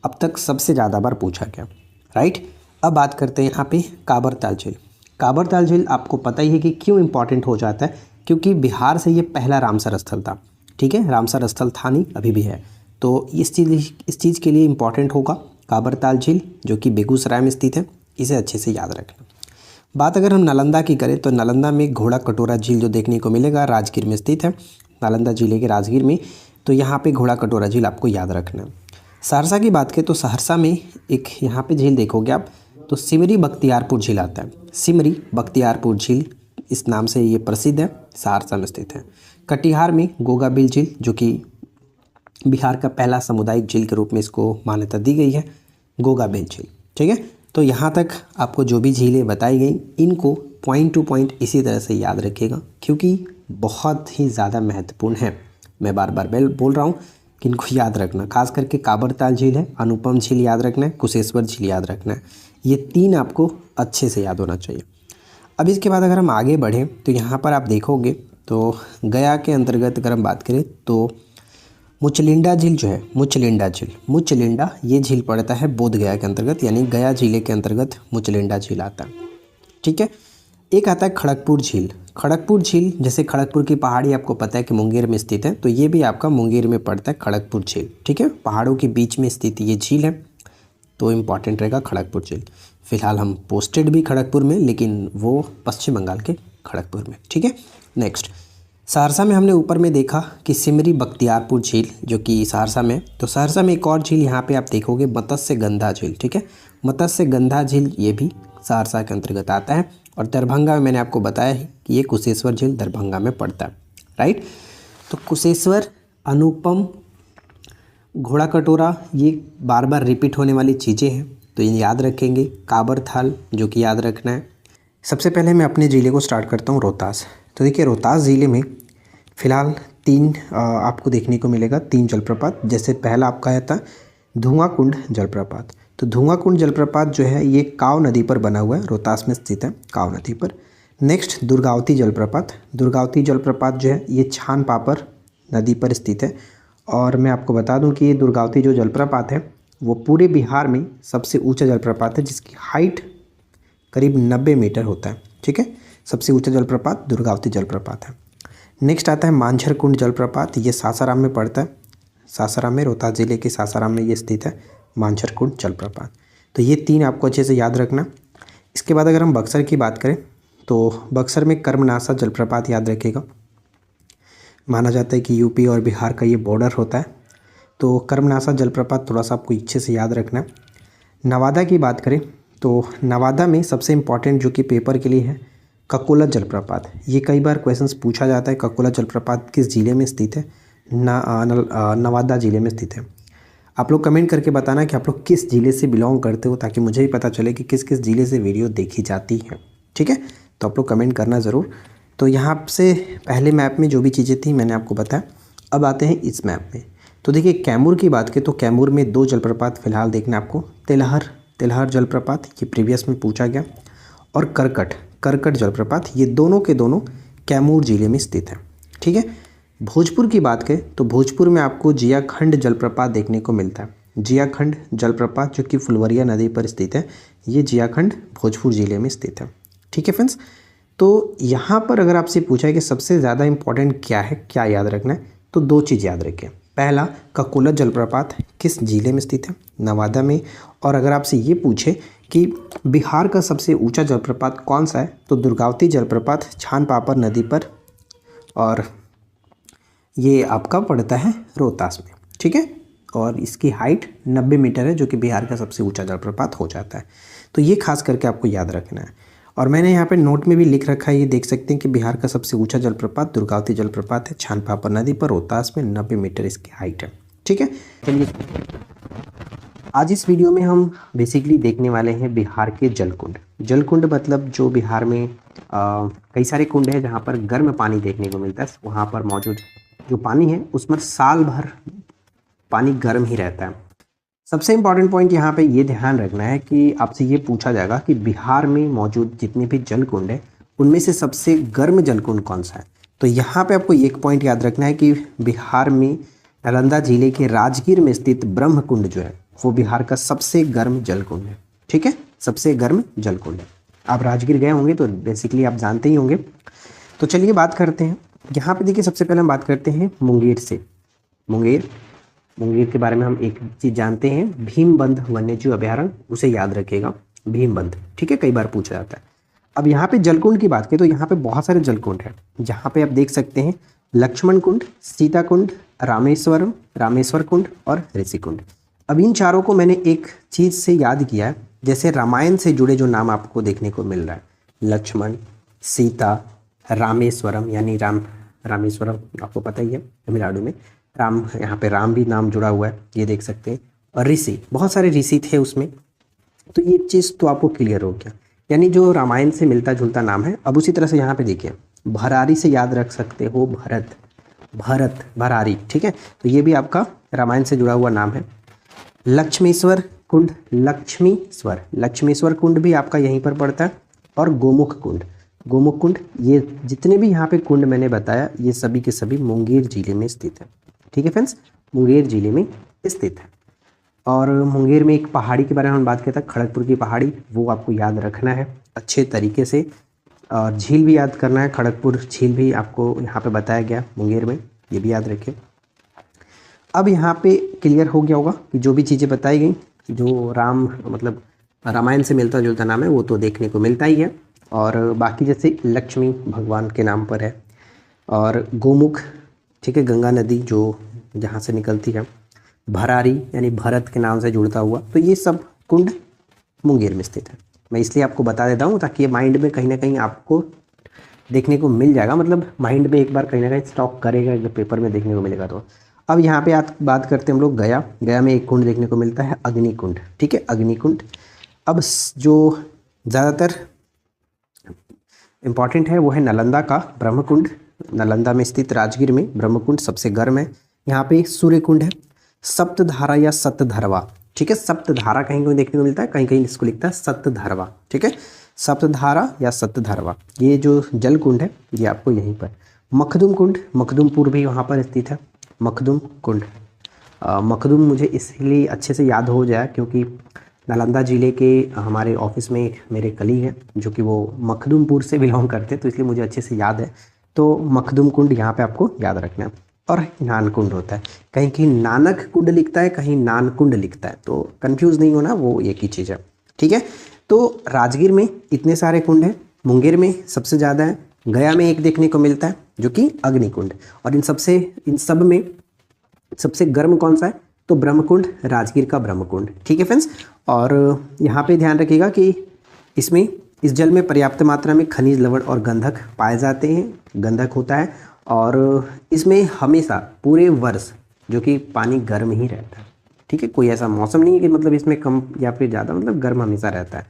अब तक सबसे ज़्यादा बार पूछा गया। राइट, अब बात करते हैं यहाँ पे काबरताल झील। काबरताल झील आपको पता ही है कि क्यों इंपॉर्टेंट हो जाता है, क्योंकि बिहार से ये पहला रामसर स्थल था। ठीक है, रामसर स्थल था नहीं, अभी भी है, तो इस चीज़ के लिए इंपॉर्टेंट होगा काबरताल झील जो कि बेगूसराय में स्थित है, इसे अच्छे से याद रखना। बात अगर हम नालंदा की करें तो नालंदा में घोड़ा कटोरा झील जो देखने को मिलेगा राजगीर में स्थित है, नालंदा जिले के राजगीर में, तो यहाँ पे घोड़ा कटोरा झील आपको याद रखना है। सहरसा की बात करें तो सहरसा में एक यहाँ पे झील देखोगे आप, तो सिमरी बख्तियारपुर झील आता है। सिमरी बख्तियारपुर झील इस नाम से ये प्रसिद्ध है, सहरसा में स्थित है। कटिहार में गोगाबिल झील जो कि बिहार का पहला सामुदायिक झील के रूप में इसको मान्यता दी गई है, गोगाबिल झील। ठीक है, तो यहाँ तक आपको जो भी झीलें बताई गई इनको पॉइंट टू पॉइंट इसी तरह से याद रखिएगा, क्योंकि बहुत ही ज़्यादा महत्वपूर्ण है। मैं बार बार बोल रहा हूँ कि इनको याद रखना। खास करके काबरताल झील है, अनुपम झील याद रखना है, कुशेश्वर झील याद रखना है, ये तीन आपको अच्छे से याद होना चाहिए। अब इसके बाद अगर हम आगे बढ़ें तो यहाँ पर आप देखोगे तो गया के अंतर्गत अगर हम बात करें तो मुचलिंडा झील जो है, मुचलिंडा ये झील पड़ता है बोध गया के अंतर्गत, यानी गया जिले के अंतर्गत मुचलिंडा झील आता है। ठीक है, एक आता है खड़गपुर झील। खड़गपुर झील, जैसे खड़गपुर की पहाड़ी आपको पता है कि मुंगेर में स्थित है, तो ये भी आपका मुंगेर में पड़ता है खड़गपुर झील। ठीक है, पहाड़ों के बीच में स्थित ये झील है, तो इम्पॉर्टेंट रहेगा खड़गपुर झील। फिलहाल हम पोस्टेड भी खड़गपुर में, लेकिन वो पश्चिम बंगाल के खड़गपुर में। ठीक है, नेक्स्ट सहरसा में हमने ऊपर में देखा कि सिमरी बख्तियारपुर झील जो कि सहरसा में, तो सहरसा में एक और झील यहाँ पे आप देखोगे मत्स्य गंधा झील। ठीक है, मत्स्य गंधा झील ये भी सहरसा के अंतर्गत आता है। और दरभंगा में मैंने आपको बताया है कि ये कुशेश्वर झील दरभंगा में पड़ता है। राइट, तो कुशेश्वर, अनुपम, घोड़ा कटोरा ये बार बार रिपीट होने वाली चीज़ें हैं, तो ये याद रखेंगे। काबरताल जो कि याद रखना है। सबसे पहले मैं अपने ज़िले को स्टार्ट करता हूँ रोहतास। तो देखिए रोहतास ज़िले में फ़िलहाल तीन आपको देखने को मिलेगा, तीन जलप्रपात। जैसे पहला आपका है था धुआं कुंड जलप्रपात। तो धुआं कुंड जलप्रपात जो है ये काव नदी पर बना हुआ है, रोहतास में स्थित है काव नदी पर। नेक्स्ट दुर्गावती जलप्रपात। दुर्गावती जलप्रपात जो है ये छान पापर नदी पर स्थित है। और मैं आपको बता दूं कि ये दुर्गावती जो जलप्रपात है वो पूरे बिहार में सबसे ऊंचा जलप्रपात है, जिसकी हाइट करीब 90 मीटर होता है। ठीक है, सबसे ऊंचा जलप्रपात दुर्गावती जलप्रपात है। नेक्स्ट आता है मांझर कुंड जलप्रपात, ये सासाराम में पड़ता है। सासाराम में, रोहतास ज़िले के सासाराम में ये स्थित है मांझर कुंड जलप्रपात। तो ये तीन आपको अच्छे से याद रखना। इसके बाद अगर हम बक्सर की बात करें तो बक्सर में कर्मनासा जलप्रपात याद रखिएगा। माना जाता है कि यूपी और बिहार का ये बॉर्डर होता है, तो कर्मनासा जलप्रपात थोड़ा सा आपको अच्छे से याद रखना है। नवादा की बात करें तो नवादा में सबसे इम्पॉर्टेंट जो कि पेपर के लिए है ककोला जलप्रपात। ये कई बार क्वेश्चंस पूछा जाता है, ककोला जलप्रपात किस ज़िले में स्थित है? नवादा ज़िले में स्थित है। आप लोग कमेंट करके बताना कि आप लोग किस ज़िले से बिलोंग करते हो, ताकि मुझे भी पता चले कि किस किस ज़िले से वीडियो देखी जाती है। ठीक है, तो आप लोग कमेंट करना ज़रूर। तो यहाँ से पहले मैप में जो भी चीज़ें थी मैंने आपको बताया। अब आते हैं इस मैप में। तो देखिए कैमूर की बात करें तो कैमूर में दो जलप्रपात फिलहाल देखना आपको। तिलहर जलप्रपात ये प्रीवियस में पूछा गया, और करकट जलप्रपात, ये दोनों के दोनों कैमूर ज़िले में स्थित है। ठीक है, भोजपुर की बात करें तो भोजपुर में आपको जियाखंड जलप्रपात देखने को मिलता है। जियाखंड जलप्रपात जो कि फुलवरिया नदी पर स्थित है, ये जियाखंड भोजपुर ज़िले में स्थित है। ठीक है फ्रेंड्स, तो यहाँ पर अगर आपसे पूछा है कि सबसे ज़्यादा इम्पोर्टेंट क्या है, क्या याद रखना है, तो दो चीज़ याद रखें। पहला, ककोला जलप्रपात किस ज़िले में स्थित है? नवादा में। और अगर आपसे ये पूछे कि बिहार का सबसे ऊंचा जलप्रपात कौन सा है, तो दुर्गावती जलप्रपात छान पापर नदी पर, और ये आपका पड़ता है रोहतास में। ठीक है, और इसकी हाइट 90 मीटर है, जो कि बिहार का सबसे ऊंचा जलप्रपात हो जाता है। तो ये खास करके आपको याद रखना है। और मैंने यहाँ पे नोट में भी लिख रखा है, ये देख सकते हैं कि बिहार का सबसे ऊंचा जलप्रपात दुर्गावती जलप्रपात है, छानपापा नदी पर, रोहतास में, 90 मीटर इसकी हाइट है। ठीक है, चलिए आज इस वीडियो में हम बेसिकली देखने वाले हैं बिहार के जलकुंड। जलकुंड मतलब जो बिहार में कई सारे कुंड हैं जहाँ पर गर्म पानी देखने को मिलता है। वहाँ पर मौजूद जो पानी है उसमें साल भर पानी गर्म ही रहता है। सबसे इम्पॉर्टेंट पॉइंट यहाँ पे ये ध्यान रखना है कि आपसे ये पूछा जाएगा कि बिहार में मौजूद जितने भी जलकुंड है उनमें से सबसे गर्म जलकुंड कौन सा है। तो यहाँ पे आपको एक पॉइंट याद रखना है कि बिहार में नालंदा जिले के राजगीर में स्थित ब्रह्मकुंड जो है वो बिहार का सबसे गर्म जलकुंड है। ठीक है, सबसे गर्म जलकुंड है। आप राजगीर गए होंगे तो बेसिकली आप जानते ही होंगे। तो चलिए बात करते हैं। यहाँ पे देखिए, सबसे पहले हम बात करते हैं मुंगेर से। मुंगेर के बारे में हम एक चीज़ जानते हैं, भीमबंध वन्यजीव अभयारण्य, उसे याद रखिएगा, भीमबंध। ठीक है, कई बार पूछा जाता है। अब यहाँ पे जलकुंड की बात करें तो यहाँ पे बहुत सारे जलकुंड हैं, जहाँ पे आप देख सकते हैं लक्ष्मण कुंड, सीता कुंड, रामेश्वर कुंड और ऋषि कुंड। अब इन चारों को मैंने एक चीज़ से याद किया है, जैसे रामायण से जुड़े जो नाम आपको देखने को मिल रहा है, लक्ष्मण, सीता, रामेश्वरम, यानी रामेश्वरम आपको पता ही है तमिलनाडु में, राम, यहाँ पे राम भी नाम जुड़ा हुआ है, ये देख सकते हैं। और ऋषि, बहुत सारे ऋषि थे उसमें। तो ये चीज़ तो आपको क्लियर हो गया, यानी जो रामायण से मिलता जुलता नाम है। अब उसी तरह से यहाँ पे देखिए, भरारी से याद रख सकते हो, भरारी। ठीक है, तो ये भी आपका रामायण से जुड़ा हुआ नाम है। लक्ष्मेश्वर कुंड, लक्ष्मेश्वर कुंड भी आपका यहीं पर पड़ता है। और गोमुख कुंड, ये जितने भी यहाँ पे कुंड मैंने बताया ये सभी के सभी मुंगेर जिले में स्थित है। ठीक है फ्रेंड्स, मुंगेर जिले में स्थित है। और मुंगेर में एक पहाड़ी के बारे में हम बात करते हैं, खड़गपुर की पहाड़ी, वो आपको याद रखना है अच्छे तरीके से। और झील भी याद करना है, खड़गपुर झील भी आपको यहाँ पे बताया गया मुंगेर में, ये भी याद रखिए। अब यहाँ पे क्लियर हो गया होगा कि जो भी चीज़ें बताई गई, जो रामायण से मिलता जुलता नाम है वो तो देखने को मिलता ही है। और बाकी जैसे लक्ष्मी भगवान के नाम पर है, और गोमुख, ठीक है, गंगा नदी जो जहाँ से निकलती है, भरारी यानी भरत के नाम से जुड़ता हुआ, तो ये सब कुंड मुंगेर में स्थित है। मैं इसलिए आपको बता देता हूँ ताकि ये माइंड में कहीं ना कहीं आपको देखने को मिल जाएगा, मतलब माइंड में एक बार कहीं ना कहीं स्टॉक करेगा, जब पेपर में देखने को मिलेगा तो। अब यहाँ पे बात करते हैं हम लोग गया में एक कुंड देखने को मिलता है, अग्निकुंड। ठीक है, अग्निकुंड। अब जो ज़्यादातर इम्पॉर्टेंट है वो है नालंदा का ब्रह्मकुंड, नालंदा में स्थित राजगीर में ब्रह्मकुंड सबसे गर्म है। यहाँ पे सूर्य कुंड है, सप्तधारा या सप्तधरवा। ठीक है, सप्तधारा कहीं कहीं देखने को मिलता है, कहीं कहीं इसको लिखता है सप्तधरवा। ठीक है, सप्तधारा या सप्तधरवा, ये जो जल कुंड है ये आपको यहीं पर। मखदुम कुंड, मखदुमपुर भी वहाँ पर स्थित है, मखदुम कुंड। मखदुम मुझे इसलिए अच्छे से याद हो जाए क्योंकि नालंदा ज़िले के हमारे ऑफिस में एक मेरे कलीग हैं जो कि वो मखदुमपुर से बिलोंग करते हैं, तो इसलिए मुझे अच्छे से याद है। तो मखदुम कुंड यहाँ पे आपको याद रखना है। और नानकुंड होता है, कहीं कहीं नानक कुंड लिखता है, कहीं नानकुंड लिखता है, तो कंफ्यूज नहीं होना, वो एक ही चीज़ है। ठीक है, तो राजगीर में इतने सारे कुंड हैं, मुंगेर में सबसे ज़्यादा है, गया में एक देखने को मिलता है जो कि अग्निकुंड। और इन सब में सबसे गर्म कौन सा है, तो ब्रह्मकुंड, राजगीर का ब्रह्मकुंड। ठीक है फ्रेंड्स, और यहाँ पे ध्यान रखिएगा कि इस जल में पर्याप्त मात्रा में खनिज, लवण और गंधक पाए जाते हैं, गंधक होता है। और इसमें हमेशा पूरे वर्ष जो कि पानी गर्म ही रहता है। ठीक है, कोई ऐसा मौसम नहीं है कि मतलब इसमें कम या फिर ज़्यादा, मतलब गर्म हमेशा रहता है।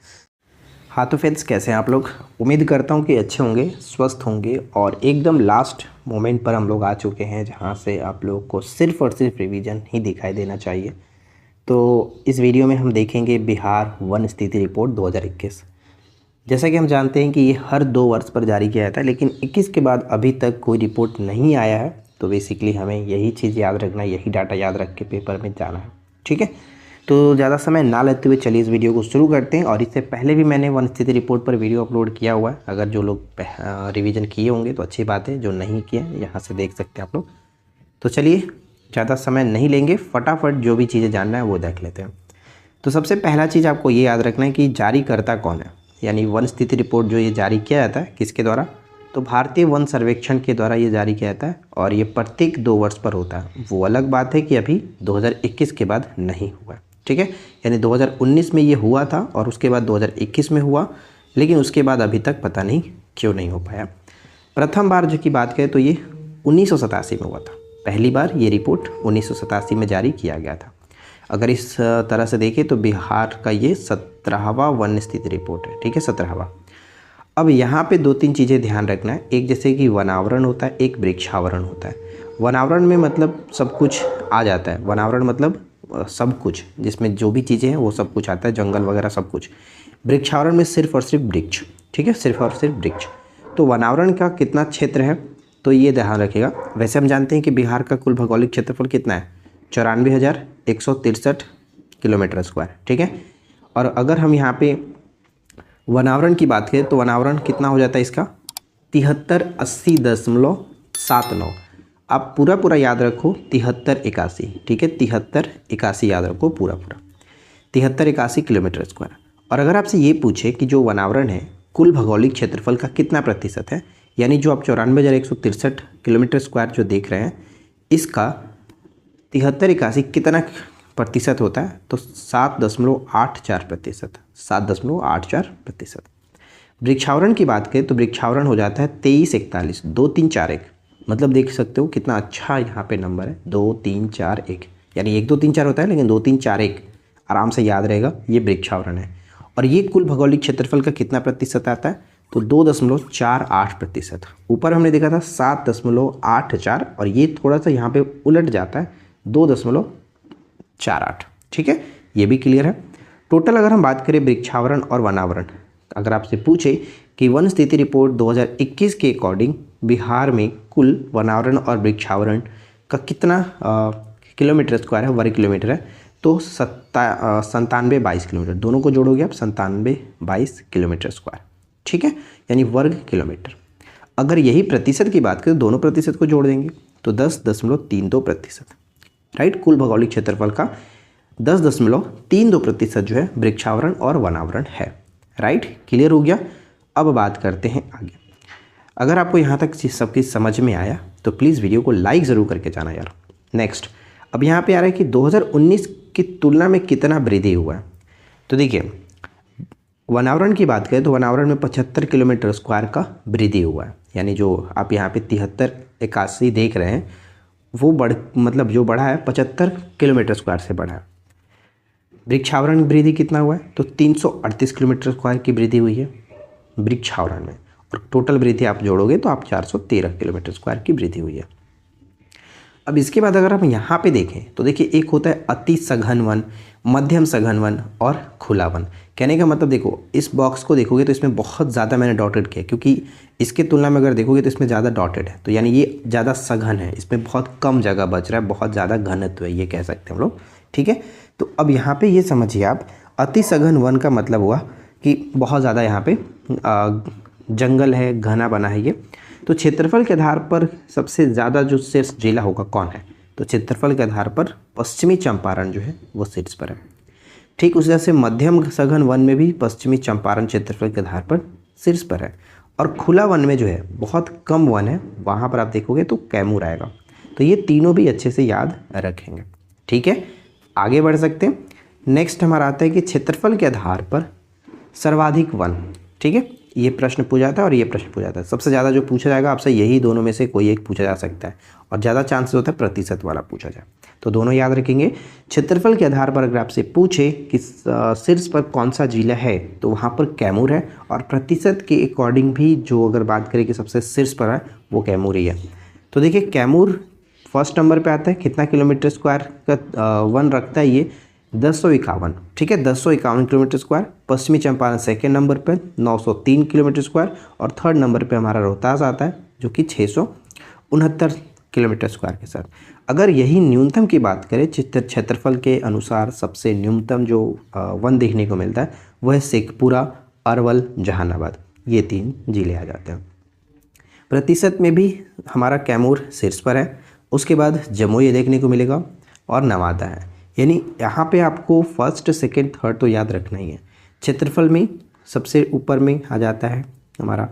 हाँ तो फ्रेंड्स, कैसे हैं आप लोग? उम्मीद करता हूँ कि अच्छे होंगे, स्वस्थ होंगे। और एकदम लास्ट मोमेंट पर हम लोग आ चुके हैं जहाँ से आप लोगों को सिर्फ़ और सिर्फ रिवीजन ही दिखाई देना चाहिए। तो इस वीडियो में हम देखेंगे बिहार वन स्थिति रिपोर्ट 2021। जैसा कि हम जानते हैं कि ये हर 2 वर्ष पर जारी किया जाता है, लेकिन 21 के बाद अभी तक कोई रिपोर्ट नहीं आया है। तो बेसिकली हमें यही चीज़ याद रखना है, यही डाटा याद रख के पेपर में जाना है। ठीक है, तो ज़्यादा समय ना लेते हुए चलिए इस वीडियो को शुरू करते हैं। और इससे पहले भी मैंने वन स्थिति रिपोर्ट पर वीडियो अपलोड किया हुआ है, अगर जो लोग रिवीजन किए होंगे तो अच्छी बात है, जो नहीं किए यहाँ से देख सकते हैं आप लोग। तो चलिए ज़्यादा समय नहीं लेंगे, फटाफट जो भी चीज़ें जानना है वो देख लेते हैं। तो सबसे पहला चीज़ आपको ये याद रखना है कि जारीकर्ता कौन है, यानी वन स्थिति रिपोर्ट जो ये जारी किया जाता है किसके द्वारा, तो भारतीय वन सर्वेक्षण के द्वारा ये जारी किया जाता है और ये प्रत्येक 2 वर्ष पर होता है। वो अलग बात है कि अभी 2021 के बाद नहीं हुआ, ठीक है। यानी 2019 में ये हुआ था और उसके बाद 2021 में हुआ, लेकिन उसके बाद अभी तक पता नहीं क्यों नहीं हो पाया। प्रथम बार जो की बात करें तो ये 1987 में हुआ था। पहली बार ये रिपोर्ट 1987 में जारी किया गया था। अगर इस तरह से देखें तो बिहार का ये 17वां वन स्थिति रिपोर्ट है, ठीक है, 17वां। अब यहाँ पे 2-3 चीज़ें ध्यान रखना है। एक जैसे कि वनावरण होता है, एक वृक्षावरण होता है। वनावरण में मतलब सब कुछ आ जाता है। वनावरण मतलब सब कुछ, जिसमें जो भी चीज़ें हैं वो सब कुछ आता है, जंगल वगैरह सब कुछ। वृक्षावरण में सिर्फ और सिर्फ वृक्ष, ठीक है, सिर्फ और सिर्फ वृक्ष। तो वनावरण का कितना क्षेत्र है तो ये ध्यान रखिएगा। वैसे हम जानते हैं कि बिहार का कुल भौगोलिक क्षेत्रफल कितना है, 94,163 किलोमीटर स्क्वायर, ठीक है। और अगर हम यहाँ पे वनावरण की बात करें तो वनावरण कितना हो जाता है इसका, 7380.79। आप पूरा याद रखो 7381, ठीक है, 7381 याद रखो पूरा 7381 किलोमीटर स्क्वायर। और अगर आपसे ये पूछे कि जो वनावरण है कुल भौगोलिक क्षेत्रफल का कितना प्रतिशत है, यानी जो आप 94,163 किलोमीटर स्क्वायर जो देख रहे हैं, इसका 7381 कितना प्रतिशत होता है, तो 7.84%, 7.84%। वृक्षावरण की बात करें तो वृक्षावरण हो जाता है 2341, 2341, मतलब देख सकते हो कितना अच्छा यहाँ पे नंबर है, 2341। यानी 1 2 3 4 होता है, लेकिन 2 3 4 1 आराम से याद रहेगा, ये वृक्षावरण है। और ये कुल भौगोलिक क्षेत्रफल का कितना प्रतिशत आता है, तो 2.48%। ऊपर हमने देखा था 7.84 और ये थोड़ा सा यहाँ पे उलट जाता है 2.48, ठीक है, ये भी क्लियर है। टोटल अगर हम बात करें वृक्षावरण और वनावरण, अगर आपसे पूछे कि वन स्थिति रिपोर्ट 2021 के अकॉर्डिंग बिहार में कुल वनावरण और वृक्षावरण का कितना किलोमीटर स्क्वायर है, वर्ग किलोमीटर है, तो 9722 किलोमीटर। दोनों को जोड़ोगे आप 9722 किलोमीटर स्क्वायर, ठीक है, यानी वर्ग किलोमीटर। अगर यही प्रतिशत की बात करें, दोनों प्रतिशत को जोड़ देंगे तो 10.32%, राइट। कुल भौगोलिक क्षेत्रफल का 10.32% जो है वृक्षावरण और वनावरण है, राइट। क्लियर हो गया। अब बात करते हैं आगे। अगर आपको यहाँ तक सब कुछ समझ में आया तो प्लीज़ वीडियो को लाइक ज़रूर करके जाना यार। नेक्स्ट, अब यहाँ पे आ रहा है कि 2019 की तुलना में कितना वृद्धि हुआ है। तो देखिए, वनावरण की बात करें तो वनावरण में 75 किलोमीटर स्क्वायर का वृद्धि हुआ है। यानी जो आप यहाँ पे 7381 देख रहे हैं वो मतलब जो बढ़ा है 75 किलोमीटर स्क्वायर से बढ़ा है। वृक्षावरण में वृद्धि कितना हुआ है, तो 338 किलोमीटर स्क्वायर की वृद्धि हुई है वृक्षावरण में, और टोटल वृद्धि आप जोड़ोगे तो आप 413 किलोमीटर स्क्वायर की वृद्धि हुई है। अब इसके बाद अगर हम यहाँ पे देखें तो देखिए, एक होता है अति सघन वन, मध्यम सघन वन और खुला वन। कहने का मतलब देखो, इस बॉक्स को देखोगे तो इसमें बहुत ज़्यादा मैंने डॉटेड किया, क्योंकि इसके तुलना में अगर देखोगे तो इसमें ज़्यादा डॉटेड है, तो यानी ये ज़्यादा सघन है, इसमें बहुत कम जगह बच रहा है, बहुत ज़्यादा घनत्व है, ये कह सकते हैं हम लोग, ठीक है। तो अब यहाँ पे ये समझिए आप, अति सघन वन का मतलब हुआ कि बहुत ज़्यादा यहाँ पे जंगल है, घना बना है ये। तो क्षेत्रफल के आधार पर सबसे ज़्यादा जो शीर्ष जिला होगा कौन है, तो क्षेत्रफल के आधार पर पश्चिमी चंपारण जो है वो शीर्ष पर है। ठीक उसी तरह से मध्यम सघन वन में भी पश्चिमी चंपारण क्षेत्रफल के आधार पर शीर्ष पर है। और खुला वन में जो है बहुत कम वन है, वहाँ पर आप देखोगे तो कैमूर आएगा। तो ये तीनों भी अच्छे से याद रखेंगे, ठीक है। आगे बढ़ सकते हैं। नेक्स्ट हमारा आता है कि क्षेत्रफल के आधार पर सर्वाधिक वन, ठीक है, ये प्रश्न पूछा जाता है और ये प्रश्न पूछा जाता है। सबसे ज़्यादा जो पूछा जाएगा आपसे यही दोनों में से कोई एक पूछा जा सकता है, और ज़्यादा चांसेस होता है प्रतिशत वाला पूछा जाए, तो दोनों याद रखेंगे। क्षेत्रफल के आधार पर अगर आपसे पूछे कि शीर्ष पर कौन सा जिला है, तो वहाँ पर कैमूर है, और प्रतिशत के अकॉर्डिंग भी जो अगर बात करें कि सबसे शीर्ष पर है वो कैमूर ही है। तो देखिए, कैमूर फर्स्ट नंबर पे आता है, कितना किलोमीटर स्क्वायर का वन रखता है ये, 1051, ठीक है, 1051 किलोमीटर स्क्वायर। पश्चिमी चंपारण सेकेंड नंबर पे 903 किलोमीटर स्क्वायर, और थर्ड नंबर पे हमारा रोहतास आता है जो कि 669 किलोमीटर स्क्वायर के साथ। अगर यही न्यूनतम की बात करें, क्षेत्रफल के अनुसार सबसे न्यूनतम जो वन देखने को मिलता है वह शेखपुरा, अरवल, जहानाबाद, ये 3 जिले आ जाते हैं। प्रतिशत में भी हमारा कैमूर शीर्ष पर है, उसके बाद जमुई देखने को मिलेगा और नवादा है। यानी यहाँ पे आपको फर्स्ट, सेकंड, थर्ड तो याद रखना ही है। क्षेत्रफल में सबसे ऊपर में आ जाता है हमारा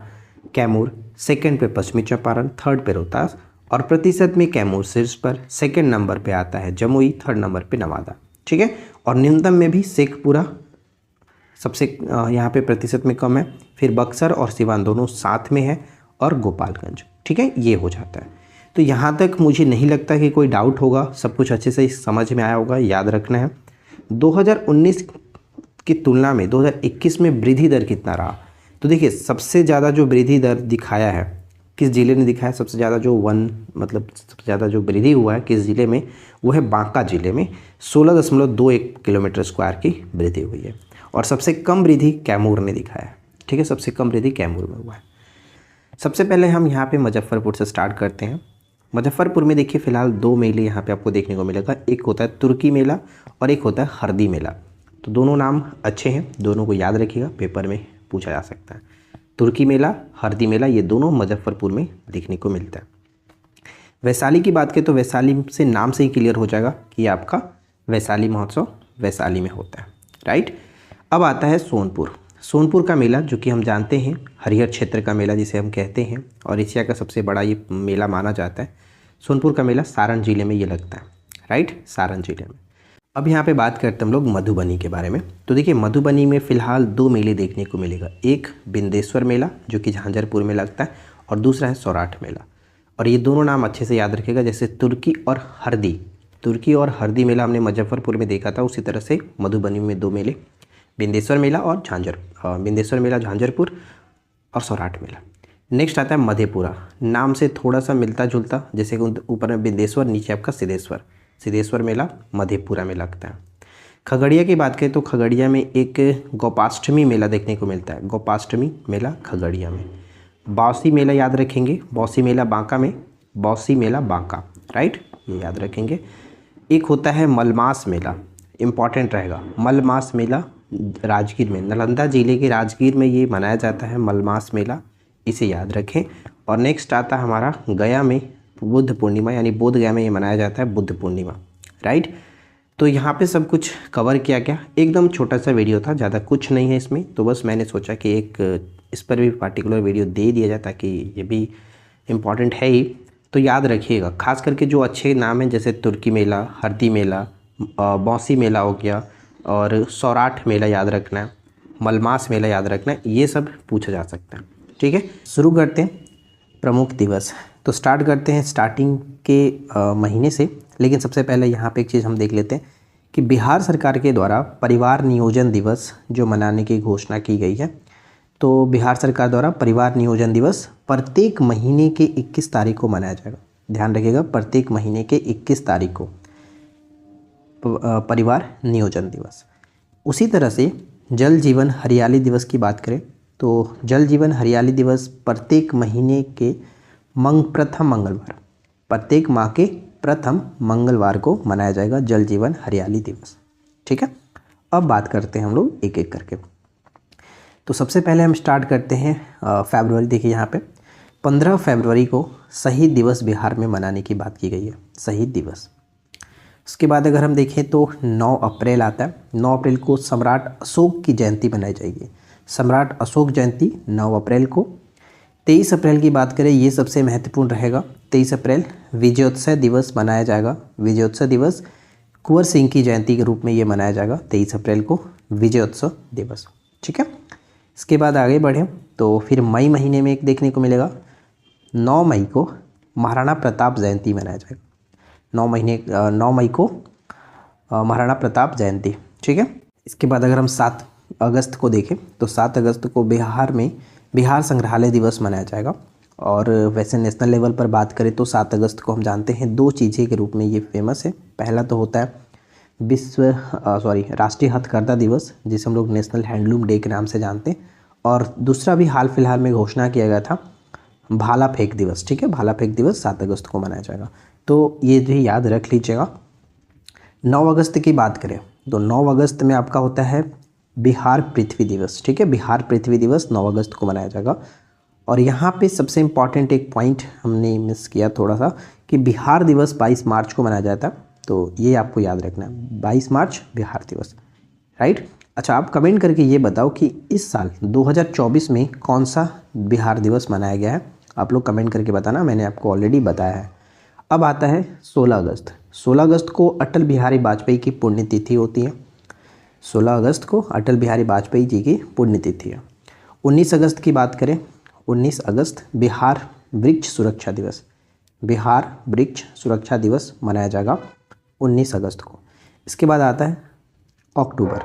कैमूर, सेकंड पे पश्चिमी चंपारण, थर्ड पे रोहतास, और प्रतिशत में कैमूर शीर्ष पर, सेकंड नंबर पे आता है जमुई, थर्ड नंबर पे नवादा। ठीक है, और न्यूनतम में भी शेखपुरा सबसे यहाँ पे प्रतिशत में कम है, फिर बक्सर और सिवान दोनों साथ में है, और गोपालगंज। ठीक है, ये हो जाता है। तो यहाँ तक मुझे नहीं लगता कि कोई डाउट होगा, सब कुछ अच्छे से समझ में आया होगा। याद रखना है 2019 की तुलना में 2021 में वृद्धि दर कितना रहा। तो देखिए सबसे ज़्यादा जो वृद्धि दर दिखाया है, किस ज़िले ने दिखाया सबसे ज़्यादा, सबसे ज़्यादा जो वृद्धि हुआ है किस ज़िले में, वो है बांका ज़िले में 16.21 किलोमीटर स्क्वायर की वृद्धि हुई है। और सबसे कम वृद्धि कैमूर ने दिखाया है। ठीक है, सबसे कम वृद्धि कैमूर में हुआ है। सबसे पहले हम यहाँ पे मुजफ्फरपुर से स्टार्ट करते हैं। मुजफ्फरपुर में देखिए फ़िलहाल 2 मेले यहाँ पे आपको देखने को मिलेगा, एक होता है तुर्की मेला और एक होता है हरदी मेला। तो दोनों नाम अच्छे हैं, दोनों को याद रखिएगा, पेपर में पूछा जा सकता है। तुर्की मेला, हरदी मेला, ये दोनों मुजफ्फरपुर में देखने को मिलता है। वैशाली की बात करें तो वैशाली से नाम से ही क्लियर हो जाएगा कि आपका वैशाली महोत्सव वैशाली में होता है। राइट, अब आता है सोनपुर। सोनपुर का मेला जो कि हम जानते हैं हरिहर क्षेत्र का मेला जिसे हम कहते हैं, और एशिया का सबसे बड़ा ये मेला माना जाता है। सोनपुर का मेला सारण जिले में ये लगता है। राइट, सारण जिले में। अब यहाँ पे बात करते हैं हम लोग मधुबनी के बारे में। तो देखिए मधुबनी में फ़िलहाल 2 मेले देखने को मिलेगा, एक बिंदेश्वर मेला जो कि झांझरपुर में लगता है, और दूसरा है सौराठ मेला। और ये दोनों नाम अच्छे से याद रखिएगा, जैसे तुर्की और हरदी मेला हमने मुजफ्फरपुर में देखा था, उसी तरह से मधुबनी में 2 मेले, बिंदेश्वर मेला झांझरपुर और सौराठ मेला। नेक्स्ट आता है मधेपुरा, नाम से थोड़ा सा मिलता जुलता, जैसे कि ऊपर में बिंदेश्वर, नीचे आपका सिद्धेश्वर मेला मधेपुरा में लगता है। खगड़िया की बात करें तो खगड़िया में एक गोपाष्टमी मेला देखने को मिलता है, गोपाष्टमी मेला खगड़िया में। बौसी मेला याद रखेंगे, बौसी मेला बांका। राइट, ये याद रखेंगे। एक होता है मलमास मेला, इम्पॉर्टेंट रहेगा, मलमास मेला राजगीर में, नालंदा जिले के राजगीर में ये मनाया जाता है मलमास मेला, इसे याद रखें। और नेक्स्ट आता है हमारा गया में बुद्ध पूर्णिमा, यानी बोध गया में ये मनाया जाता है बुद्ध पूर्णिमा। राइट, तो यहाँ पे सब कुछ कवर किया गया। एकदम छोटा सा वीडियो था, ज़्यादा कुछ नहीं है इसमें, तो बस मैंने सोचा कि एक इस पर भी पार्टिकुलर वीडियो दे दिया जाए ताकि ये भी इम्पॉर्टेंट है ही। तो याद रखिएगा खास करके जो अच्छे नाम हैं, जैसे तुर्की मेला, हरदी मेला, बौसी मेला हो गया, और सौराठ मेला याद रखना है, मलमास मेला याद रखना है, ये सब पूछा जा सकता है। ठीक है, शुरू करते हैं प्रमुख दिवस। तो स्टार्ट करते हैं स्टार्टिंग के महीने से, लेकिन सबसे पहले यहाँ पे एक चीज़ हम देख लेते हैं कि बिहार सरकार के द्वारा परिवार नियोजन दिवस जो मनाने की घोषणा की गई है। तो बिहार सरकार द्वारा परिवार नियोजन दिवस प्रत्येक महीने के 21 तारीख को मनाया जाएगा। ध्यान रखिएगा, प्रत्येक महीने के 21 तारीख को परिवार नियोजन दिवस। उसी तरह से जल जीवन हरियाली दिवस की बात करें तो जल जीवन हरियाली दिवस प्रत्येक महीने के प्रत्येक माह के प्रथम मंगलवार को मनाया जाएगा जल जीवन हरियाली दिवस। ठीक है, अब बात करते हैं हम लोग एक एक करके। तो सबसे पहले हम स्टार्ट करते हैं फरवरी। देखिए यहाँ पे 15 फरवरी को शहीद दिवस बिहार में मनाने की बात की गई है, शहीद दिवस। उसके बाद अगर हम देखें तो 9 अप्रैल आता है। 9 अप्रैल को सम्राट अशोक की जयंती मनाई जाएगी, सम्राट अशोक जयंती 9 अप्रैल को। 23 अप्रैल की बात करें, ये सबसे महत्वपूर्ण रहेगा। 23 अप्रैल विजयोत्सव दिवस मनाया जाएगा। विजयोत्सव दिवस कुंवर सिंह की जयंती के रूप में ये मनाया जाएगा 23 अप्रैल को, विजयोत्सव दिवस। ठीक है, इसके बाद आगे बढ़ें तो फिर मई महीने में एक देखने को मिलेगा, 9 मई को महाराणा प्रताप जयंती मनाया जाएगा। 9 मई को महाराणा प्रताप जयंती। ठीक है, इसके बाद अगर हम 7 अगस्त को देखें तो 7 अगस्त को बिहार में बिहार संग्रहालय दिवस मनाया जाएगा। और वैसे नेशनल लेवल पर बात करें तो 7 अगस्त को हम जानते हैं 2 चीज़ें के रूप में ये फेमस है। पहला तो होता है राष्ट्रीय हथकरघा दिवस, जिसे हम लोग नेशनल हैंडलूम डे के नाम से जानते हैं, और दूसरा भी हाल फिलहाल में घोषणा किया गया था भाला फेंक दिवस। ठीक है, भाला फेंक दिवस 7 अगस्त को मनाया जाएगा, तो ये भी याद रख लीजिएगा। 9 अगस्त की बात करें तो 9 अगस्त में आपका होता है बिहार पृथ्वी दिवस। ठीक है, बिहार पृथ्वी दिवस 9 अगस्त को मनाया जाएगा। और यहाँ पे सबसे इम्पॉर्टेंट एक पॉइंट हमने मिस किया थोड़ा सा, कि बिहार दिवस 22 मार्च को मनाया जाता है, तो ये आपको याद रखना है, 22 मार्च बिहार दिवस। राइट, अच्छा, आप कमेंट करके ये बताओ कि इस साल 2024 में कौन सा बिहार दिवस मनाया गया है। आप लोग कमेंट करके बताना, मैंने आपको ऑलरेडी बताया है। अब आता है 16 अगस्त। 16 अगस्त को अटल बिहारी वाजपेयी की पुण्यतिथि होती है। 16 अगस्त को अटल बिहारी वाजपेयी जी की पुण्यतिथि है। 19 अगस्त की बात करें, 19 अगस्त बिहार वृक्ष सुरक्षा दिवस। बिहार वृक्ष सुरक्षा दिवस मनाया जाएगा 19 अगस्त को। इसके बाद आता है अक्टूबर,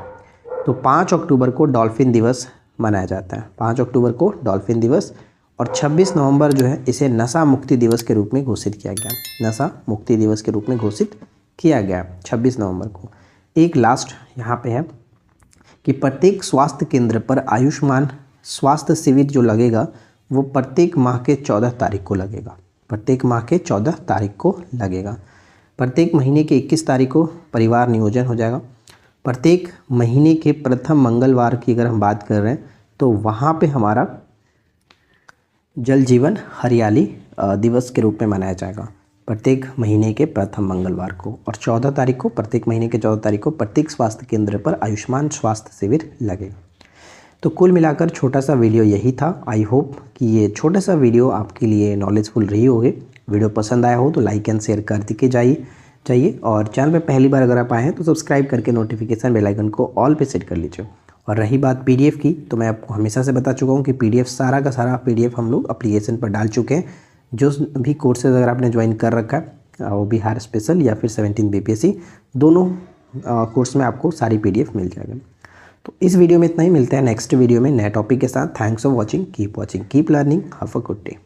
तो 5 अक्टूबर को डॉल्फिन दिवस मनाया जाता है। 5 अक्टूबर को डॉल्फिन दिवस, और 26 नवंबर जो है इसे नशा मुक्ति दिवस के रूप में घोषित किया गया। नशा मुक्ति दिवस के रूप में घोषित किया गया 26 नवंबर को। एक लास्ट यहाँ पे है कि प्रत्येक स्वास्थ्य केंद्र पर आयुष्मान स्वास्थ्य शिविर जो लगेगा वो प्रत्येक माह के 14 तारीख को लगेगा। प्रत्येक माह के 14 तारीख को लगेगा। प्रत्येक महीने के 21 तारीख को परिवार नियोजन हो जाएगा। प्रत्येक महीने के प्रथम मंगलवार की अगर हम बात कर रहे हैं तो वहाँ पे हमारा जल जीवन हरियाली दिवस के रूप में मनाया जाएगा प्रत्येक महीने के प्रथम मंगलवार को। और 14 तारीख को, प्रत्येक महीने के 14 तारीख को प्रत्येक स्वास्थ्य केंद्र पर आयुष्मान स्वास्थ्य शिविर लगेगा। तो कुल मिलाकर छोटा सा वीडियो यही था। आई होप कि ये छोटा सा वीडियो आपके लिए नॉलेजफुल रही होगी। वीडियो पसंद आया हो तो लाइक एंड शेयर कर के चाहिए, और चैनल पे पहली बार अगर आप आए हैं तो सब्सक्राइब करके नोटिफिकेशन बेल आइकन को ऑल पे सेट कर लीजिए। और रही बात पीडीएफ की, तो मैं आपको हमेशा से बता चुका हूँ कि पीडीएफ सारा का सारा पीडीएफ हम लोग एप्लीकेशन पर डाल चुके हैं। जो भी कोर्सेज अगर आपने ज्वाइन कर रखा है वो बिहार स्पेशल या फिर 17 बीपीएससी, दोनों कोर्स में आपको सारी पीडीएफ मिल जाएगा। तो इस वीडियो में इतना ही, मिलते हैं नेक्स्ट वीडियो में नए टॉपिक के साथ। Thanks for watching, keep learning, have a good day.